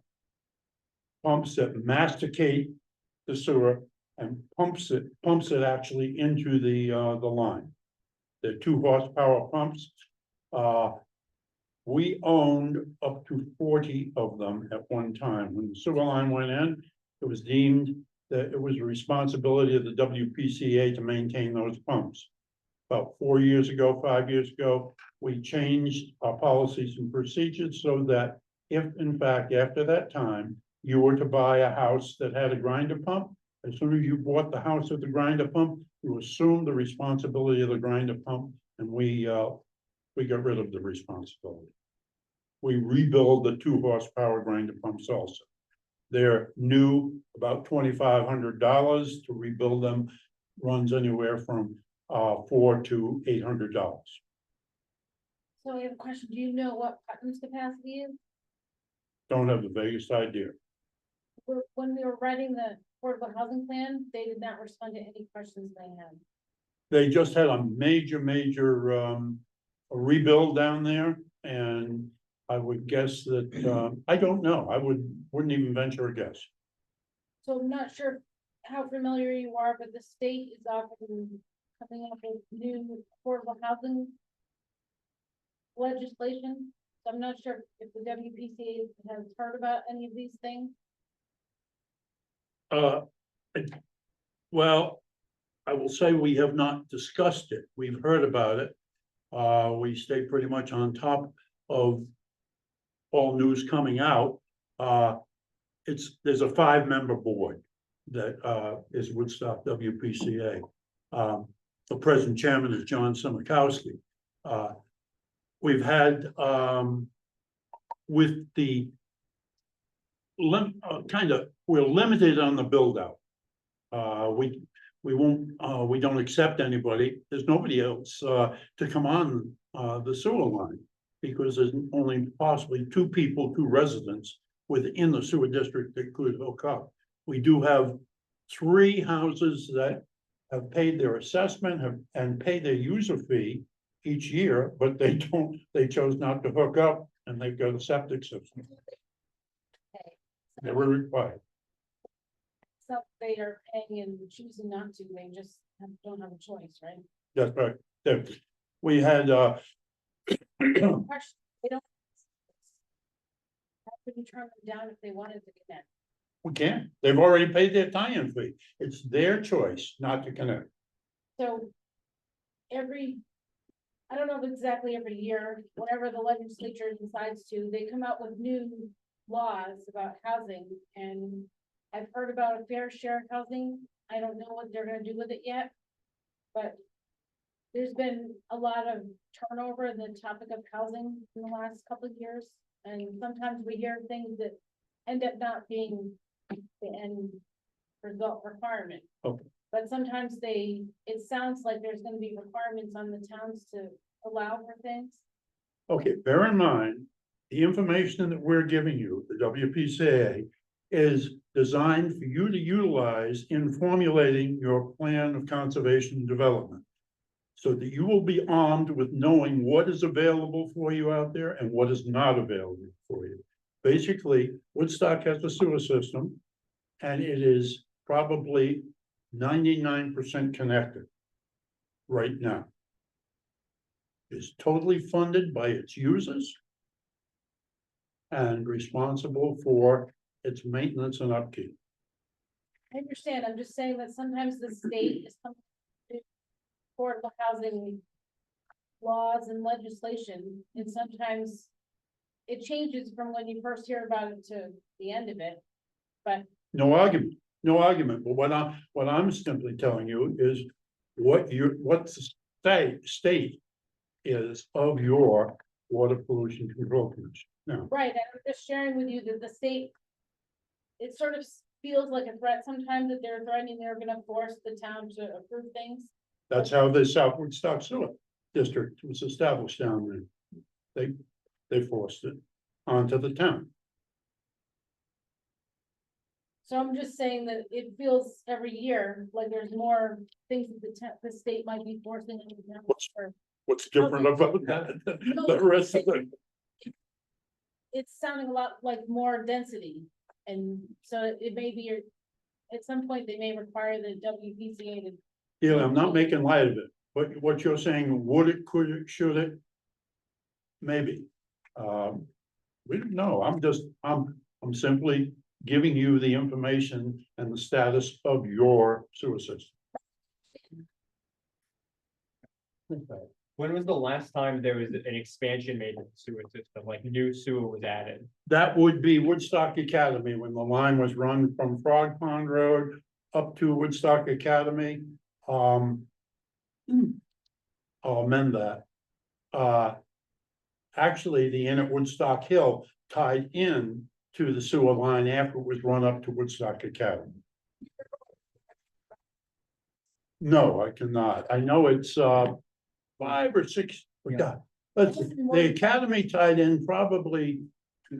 pumps that masticate the sewer and pumps it actually into the line. They're 2 horsepower pumps. We owned up to 40 of them at one time. When the sewer line went in, it was deemed that it was the responsibility of the WPCA to maintain those pumps. About 4 years ago, 5 years ago, we changed our policies and procedures so that if in fact, after that time, you were to buy a house that had a grinder pump, as soon as you bought the house with the grinder pump, you assumed the responsibility of the grinder pump, and we got rid of the responsibility. We rebuild the 2 horsepower grinder pumps also. They're new, about $2,500 to rebuild them, runs anywhere from $400 to $800. So I have a question. Do you know what Putnam's capacity is? Don't have the vaguest idea. When we were writing the affordable housing plan, they did not respond to any questions they had. They just had a major rebuild down there, and I would guess that, I don't know, I wouldn't even venture a guess. So I'm not sure how familiar you are, but the state is often coming up with new affordable housing legislation. So I'm not sure if the WPCA has heard about any of these things. Well, I will say we have not discussed it. We've heard about it. We stay pretty much on top of all news coming out. There's a 5-member board that is Woodstock WPCA. The present chairman is John Simakowski. We've had with the we're limited on the build out. We don't accept anybody. There's nobody else to come on the sewer line, because there's only possibly 2 people, 2 residents within the sewer district that could hook up. We do have 3 houses that have paid their assessment and pay their user fee each year, but they chose not to hook up, and they've got a septic system. They were required. So they are paying and choosing not to, they just don't have a choice, right? That's right. We had They don't. How could you turn them down if they wanted to connect? we can't. They've already paid their tie-in fee. It's their choice not to connect. So I don't know if exactly every year, whenever the legislature decides to, they come out with new laws about housing, and I've heard about a fair share of housing. I don't know what they're gonna do with it yet, but there's been a lot of turnover in the topic of housing in the last couple of years, and sometimes we hear things that end up not being the end result requirement. Okay. But sometimes it sounds like there's gonna be requirements on the towns to allow for things. Okay, bear in mind, the information that we're giving you, the WPCA, is designed for you to utilize in formulating your plan of conservation and development, so that you will be armed with knowing what is available for you out there and what is not available for you. Basically, Woodstock has a sewer system, and it is probably 99% connected right now. Is totally funded by its users and responsible for its maintenance and upkeep. I understand, I'm just saying that sometimes the state is coming to affordable housing laws and legislation, and sometimes it changes from when you first hear about it to the end of it. But No argument, no argument, but what I'm simply telling you is what the state is of your water pollution control commission. Now, right, I'm just sharing with you that the state, it sort of feels like a threat sometimes that they're threatening they're gonna force the town to approve things. that's how the South Woodstock Sewer District was established down there. They forced it onto the town. So I'm just saying that it feels every year like there's more things that the state might be forcing on the town. What's different about that than the rest of it? It's sounding a lot like more density, and so it may be, at some point, they may require the WPCA to. Yeah, I'm not making light of it, but what you're saying, would it, could it, should it? Maybe. We don't know, I'm simply giving you the information and the status of your sewer system. When was the last time there was an expansion made to the sewer system, like new sewer was added? That would be Woodstock Academy, when the line was run from Frog Pond Road up to Woodstock Academy. I'll amend that. Actually, the inn at Woodstock Hill tied in to the sewer line after it was run up to Woodstock Academy. No, I cannot. I know it's 5 or 6. Yeah. The academy tied in probably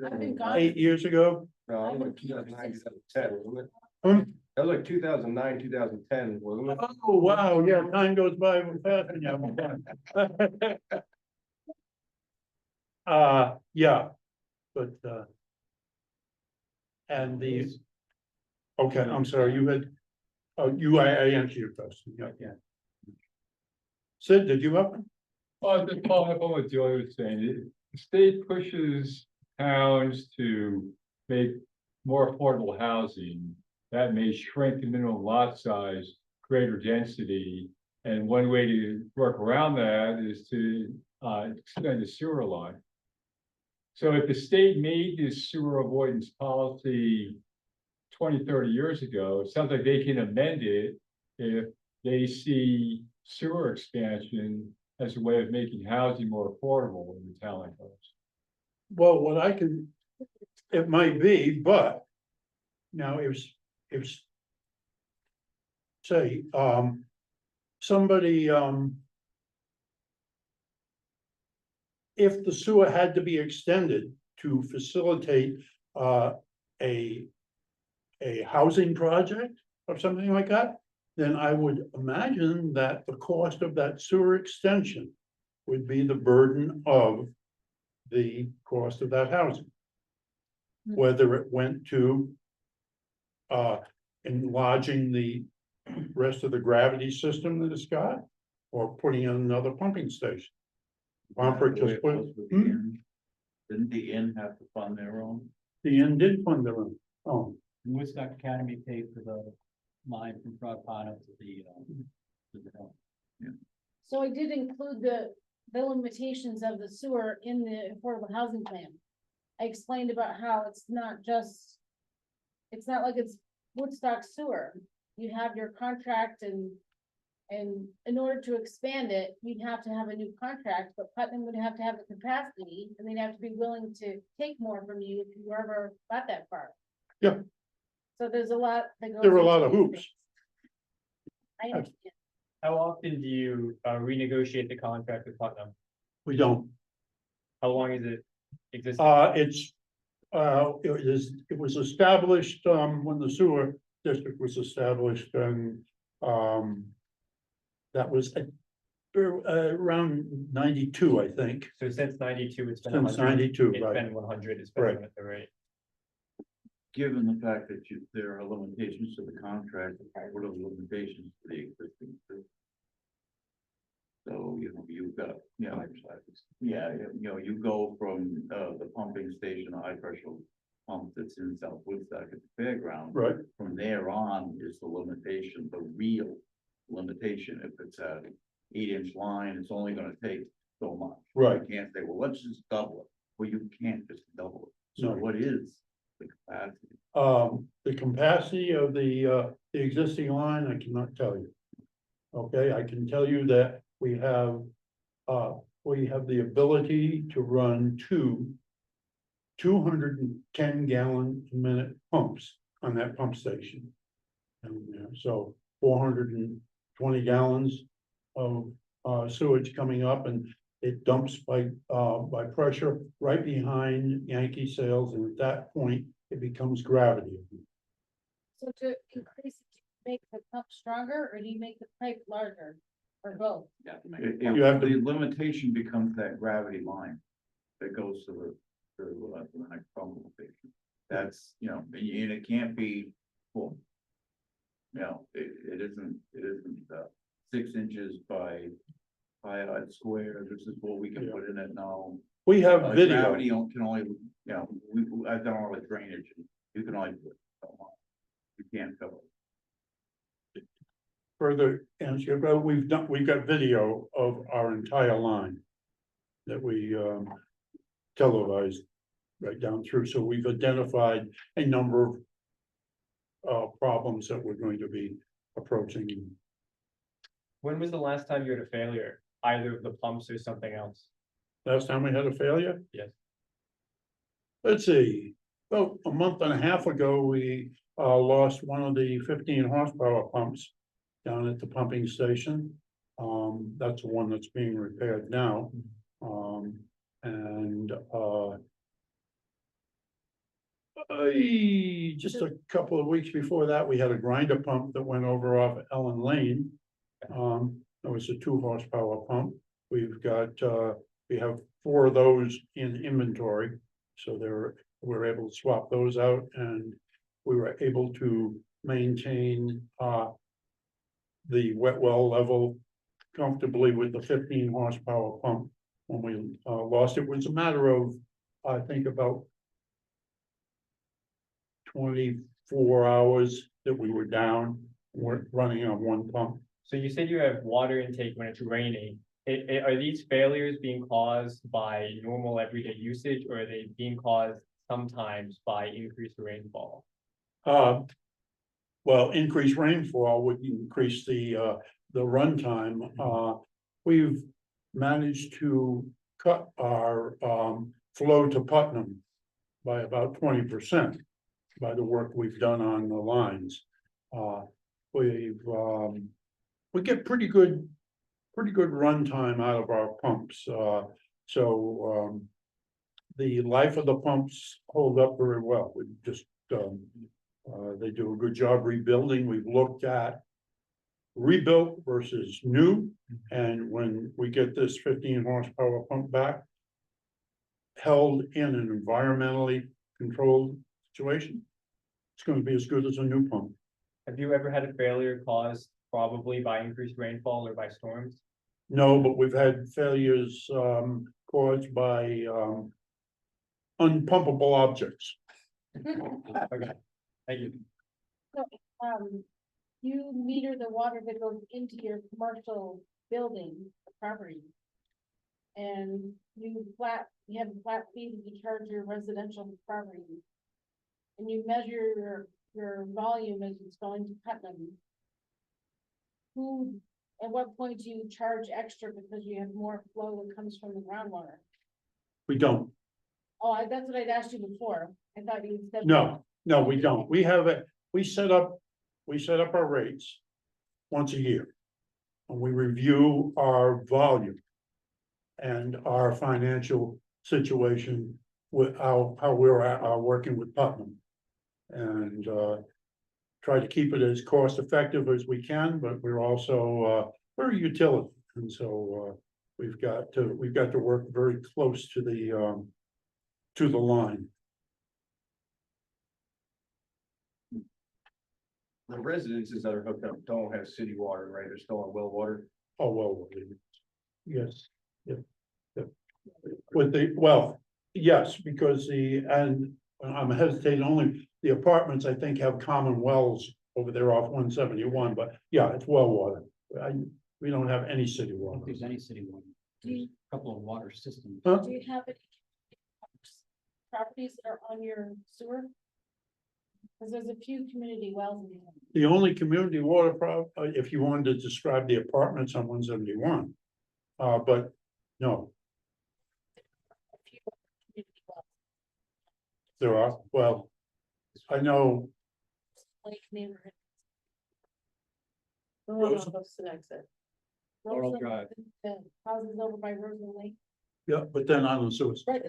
I've been gone. 8 years ago. No, I was like 2009, 2010, wasn't it? Hmm? That was like 2009, 2010, wasn't it? Oh, wow, yeah, time goes by fast when you have fun. Yeah, but, and these. Okay, I'm sorry, you had, I answered your question, yeah. Sid, did you have? Just following up on what Joey was saying, the state pushes towns to make more affordable housing. That may shrink the minimum lot size, greater density, and one way to work around that is to extend the sewer line. So if the state made this sewer avoidance policy 20, 30 years ago, it sounds like they can amend it if they see sewer expansion as a way of making housing more affordable in the town like those. Well, what I can, it might be, but now if say, somebody, if the sewer had to be extended to facilitate, a housing project or something like that, then I would imagine that the cost of that sewer extension would be the burden of the cost of that housing. Whether it went to enlarging the rest of the gravity system that it's got, or putting in another pumping station. Pomfret just put, Didn't the inn have to fund their own? the inn did fund their own. Oh, Woodstock Academy paid for the line from Frog Pond up to the hill. So I did include the limitations of the sewer in the affordable housing plan. I explained about how it's not like it's Woodstock sewer. You have your contract and in order to expand it, you'd have to have a new contract, but Putnam would have to have the capacity and they'd have to be willing to take more from you if you ever got that far. Yeah. So there's a lot that goes. there are a lot into of these hoops. things. I understand. How often do you renegotiate the contract with Putnam? We don't. How long is it existing? It was established, when the sewer district was established, and, that was around 92, I think. So since 92, it's been Since 100. 92, It's right. been 100, it's been Right. 100, right? Given the fact that there are limitations to the contract, what are the limitations to the existing system? So, you've got, you go from, the pumping station, a high pressure pump that's in South Woodstock at the fairground. Right. From there on is the limitation, the real limitation. If it's a 8-inch line, it's only gonna take so much. Right. You can't say, well, let's just double it. Well, you can't just double it. So No. what is the capacity? The capacity of the existing line, I cannot tell you. Okay, I can tell you that we have the ability to run 210 gallon a minute pumps on that pump station. And so 420 gallons of sewage coming up, and it dumps by pressure right behind Yankee Sales, and at that point, it becomes gravity. So to increase, it, do you make the pump stronger or do you make the pipe larger or both? You have to- The limitation becomes that gravity line that goes to the next pump station. That's, and it can't be full. It isn't 6 inches by a square. This is what we can put in it now. We have video. Gravity can only, I've done all the drainage. You can only put so much. You can't cover. Further answer, but we've got video of our entire line that we televised right down through, so we've identified a number of problems that we're going to be approaching. When was the last time you had a failure, either of the pumps or something else? Last time we had a failure? Yes. Let's see, about a month and a half ago, we lost one of the 15 horsepower pumps down at the pumping station. That's the one that's being repaired now. Just a couple of weeks before that, we had a grinder pump that went over off Ellen Lane. That was a 2 horsepower pump. We have 4 of those in inventory. So we're able to swap those out, and we were able to maintain the wet well level comfortably with the 15 horsepower pump. When we lost it was a matter of, I think, about 24 hours that we were down. We're running on 1 pump. So you said you have water intake when it's raining. Are these failures being caused by normal everyday usage, or are they being caused sometimes by increased rainfall? Well, increased rainfall would increase the runtime. We've managed to cut our flow to Putnam by about 20% by the work we've done on the lines. We get pretty good runtime out of our pumps. So the life of the pumps hold up very well. We just they do a good job rebuilding. We've looked at rebuilt versus new, and when we get this 15 horsepower pump back, held in an environmentally controlled situation, it's going to be as good as a new pump. Have you ever had a failure caused probably by increased rainfall or by storms? No, but we've had failures caused by unpumpable objects. Okay, thank you. So, you meter the water that goes into your commercial building, property. And you have a flat fee that you charge your residential property. And you measure your volume as it's going to Putnam. At what point do you charge extra because you have more flow that comes from the groundwater? We don't. Oh, that's what I'd asked you before. I thought you said. No, we don't. We set up our rates once a year. And we review our volume and our financial situation with how we're working with Putnam. And try to keep it as cost effective as we can, but we're also we're a utility. And so we've got to work very close to the line. The residences that are hooked up don't have city water, right? They're still on well water. Oh, well, yes, yep. Yes, because I'm hesitating, only the apartments, I think, have common wells over there off 171, but yeah, it's well water. We don't have any city I don't water. think there's any city water. Do you, couple of water systems. Huh? do you have any properties that are on your sewer? Cause there's a few community wells in there. The only community water if you wanted to describe the apartments on 171. But no, A few community wells, there are, well, I know, Lake neighborhood. The one Rose- off of Senexit. Laurel Roseland, Drive. The houses over by Roseland Lake. yeah, but then on the sewers. Right.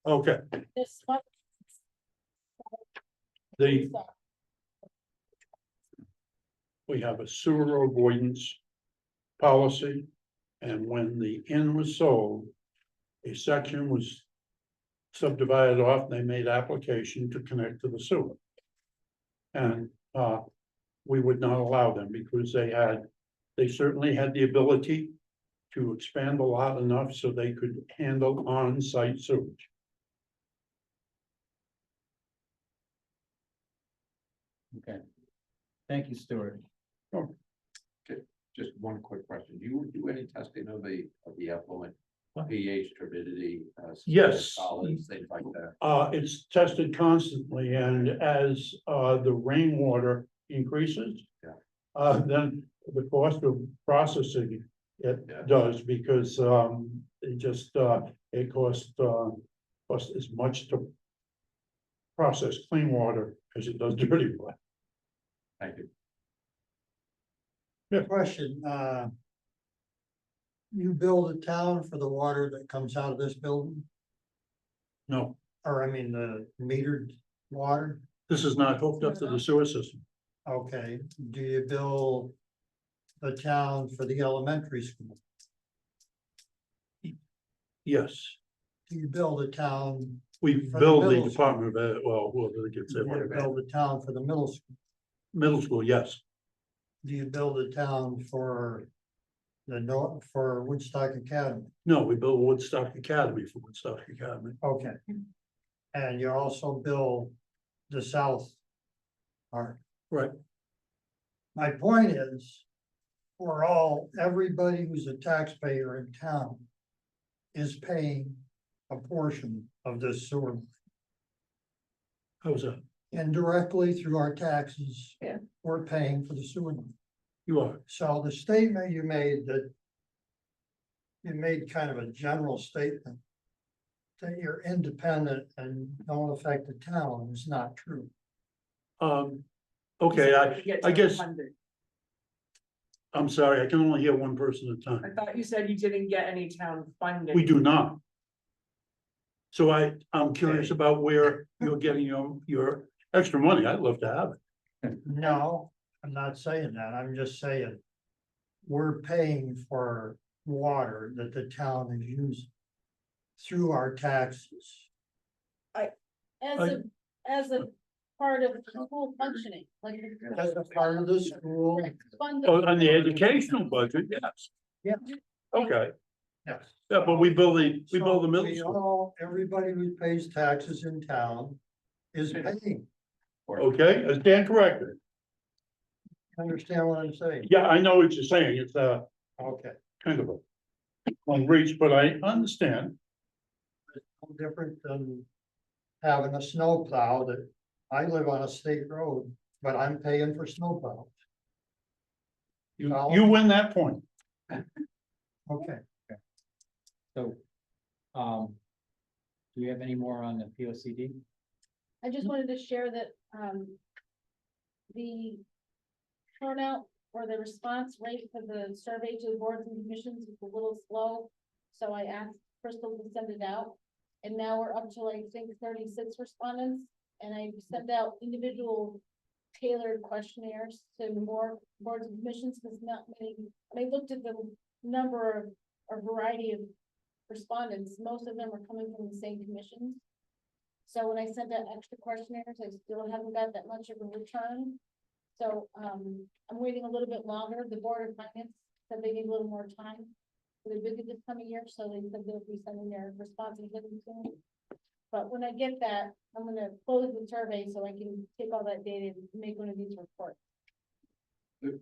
Okay, There's spot. the, we have a sewer avoidance policy. And when the inn was sold, a section was subdivided off, and they made application to connect to the sewer. And, we would not allow them because they certainly had the ability to expand the lot enough so they could handle on-site sewage. Okay. Thank you, Stuart. Just one quick question. Do you do any testing of the effluent pH, turbidity? Yes. Solids, things like that. It's tested constantly, and as, the rainwater increases. Yeah. Then the cost of processing it Yeah. does, because, it just, it costs as much to process clean water as it does dirty water. Thank you. Question, you build a town for the water that comes out of this building, No, or I mean, the metered water? this is not hooked up to the sewer system. Okay, do you build a town for the elementary school? Yes, Do you build a town, we For the build the middle Department of Ed, well, what do they get do you say, build a town for the middle school? middle school, yes. Do you build a town for for Woodstock Academy? No, we build Woodstock Academy for Woodstock Academy. Okay. And you also build the south part. Right. My point is, everybody who's a taxpayer in town is paying a portion of this sewer. How's that? Indirectly through our taxes. Yeah. We're paying for the sewer. You are, So the statement you made kind of a general statement that you're independent and don't affect the town is not true. okay, I guess, Funded. I'm sorry, I can only hear one person at a I time. thought you said you didn't get any town funding. We do not. So I'm curious about where you're getting your extra money. I'd love to have it. No, I'm not saying that. I'm just saying we're paying for water that the town is using through our taxes. As a part of the school functioning, like. As a part of the school. Fund. Oh, on the educational budget, yes. Yeah. Okay, Yes. yeah, but we build the middle So school. everybody who pays taxes in town is paying. Okay, I stand corrected. Understand what I'm saying? Yeah, I know what you're saying. It's Okay. kind of a long reach, but I understand. No different than having a snow plow that I live on a state road, but I'm paying for snow plow. You win that point. Okay. So, do you have any more on the P O C D? I just wanted to share that, the turnout or the response rate for the survey to the boards and commissions is a little slow. So I asked Crystal to send it out, and now we're up to, I think, 36 respondents. And I sent out individual tailored questionnaires to more boards and commissions, because not many, I looked at the number of, or variety of respondents, most of them are coming from the same commissions. So when I sent out extra questionnaires, I still haven't got that much of a return. So, I'm waiting a little bit longer. The Board of Finance said they need a little more time for the visit this coming year, so they said they'll be sending their responses in soon. But when I get that, I'm gonna close the survey so I can take all that data and make one of these reports.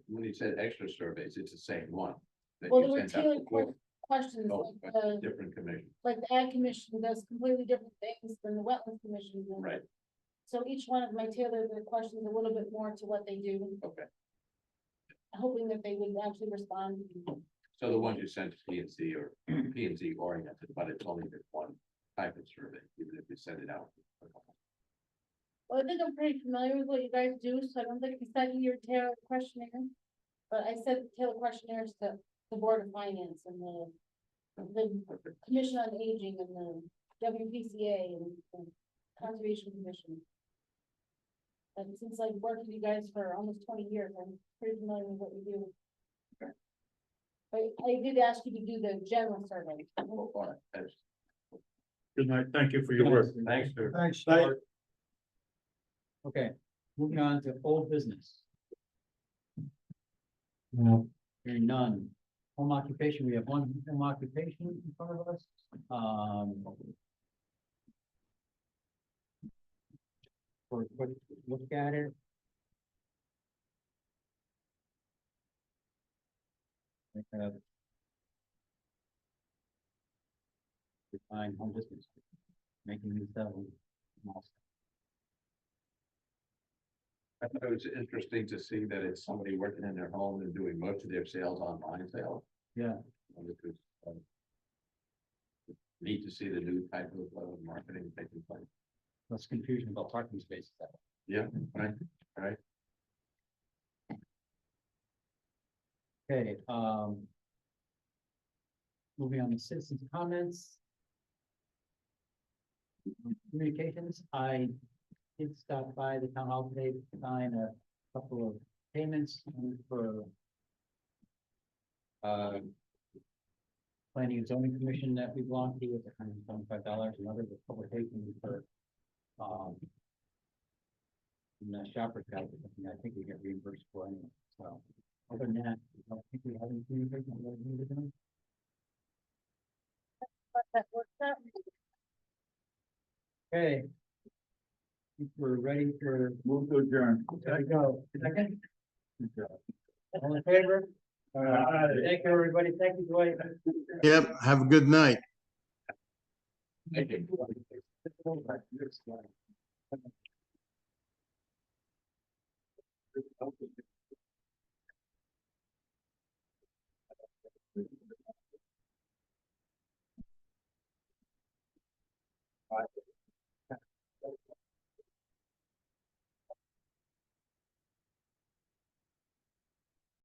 When you said extra surveys, it's the same one. that Well, you there were sent out tailored before. questions, Oh, like that's a the, different commission, like the Ag Commission does completely different things than the Wetlands Commission. does. right? So each one of my tailor their questions a little bit more to what they do, Okay, hoping that they would actually respond. so the ones you sent to P and Z or P and Z oriented, but it's only been one type of survey, even if you send it out. Well, I think I'm pretty familiar with what you guys do, so I don't think I sent you your tailor questionnaire. But I sent tailor questionnaires to the Board of Finance and the Commission on Aging and the WPCA and the Conservation Commission. And since I've worked with you guys for almost 20 years, I'm pretty familiar with what you do. I did ask you to do the general survey. All right, that's- Good night. Thank you for your work. Thanks, sir. Thanks, Stuart. Okay, moving on to old business. Hearing none. Home occupation, we have one home occupation in front of us. For a quick look at it. I have define home business, making these seven. I thought it was interesting to see that it's somebody working in their home and doing most of their sales online sales. Yeah, And it was, neat to see the new type of marketing taking place. less confusion about parking spaces. Yeah, right, right. Okay, moving on to citizens' comments. Communications, I did stop by the town hall today to sign a couple of payments for planning and zoning commission that we belong to, with $125, another was publication for in the shopper's guide, something I think we get reimbursed for anyway, so. Other than that, I don't think we have any communication. What we need to do. That works out. Okay. I think we're ready for. Move to adjourn. There we go. Second. All in favor? Thank you, everybody. Thank you, Dwight. Yep, have a good night. Thank you.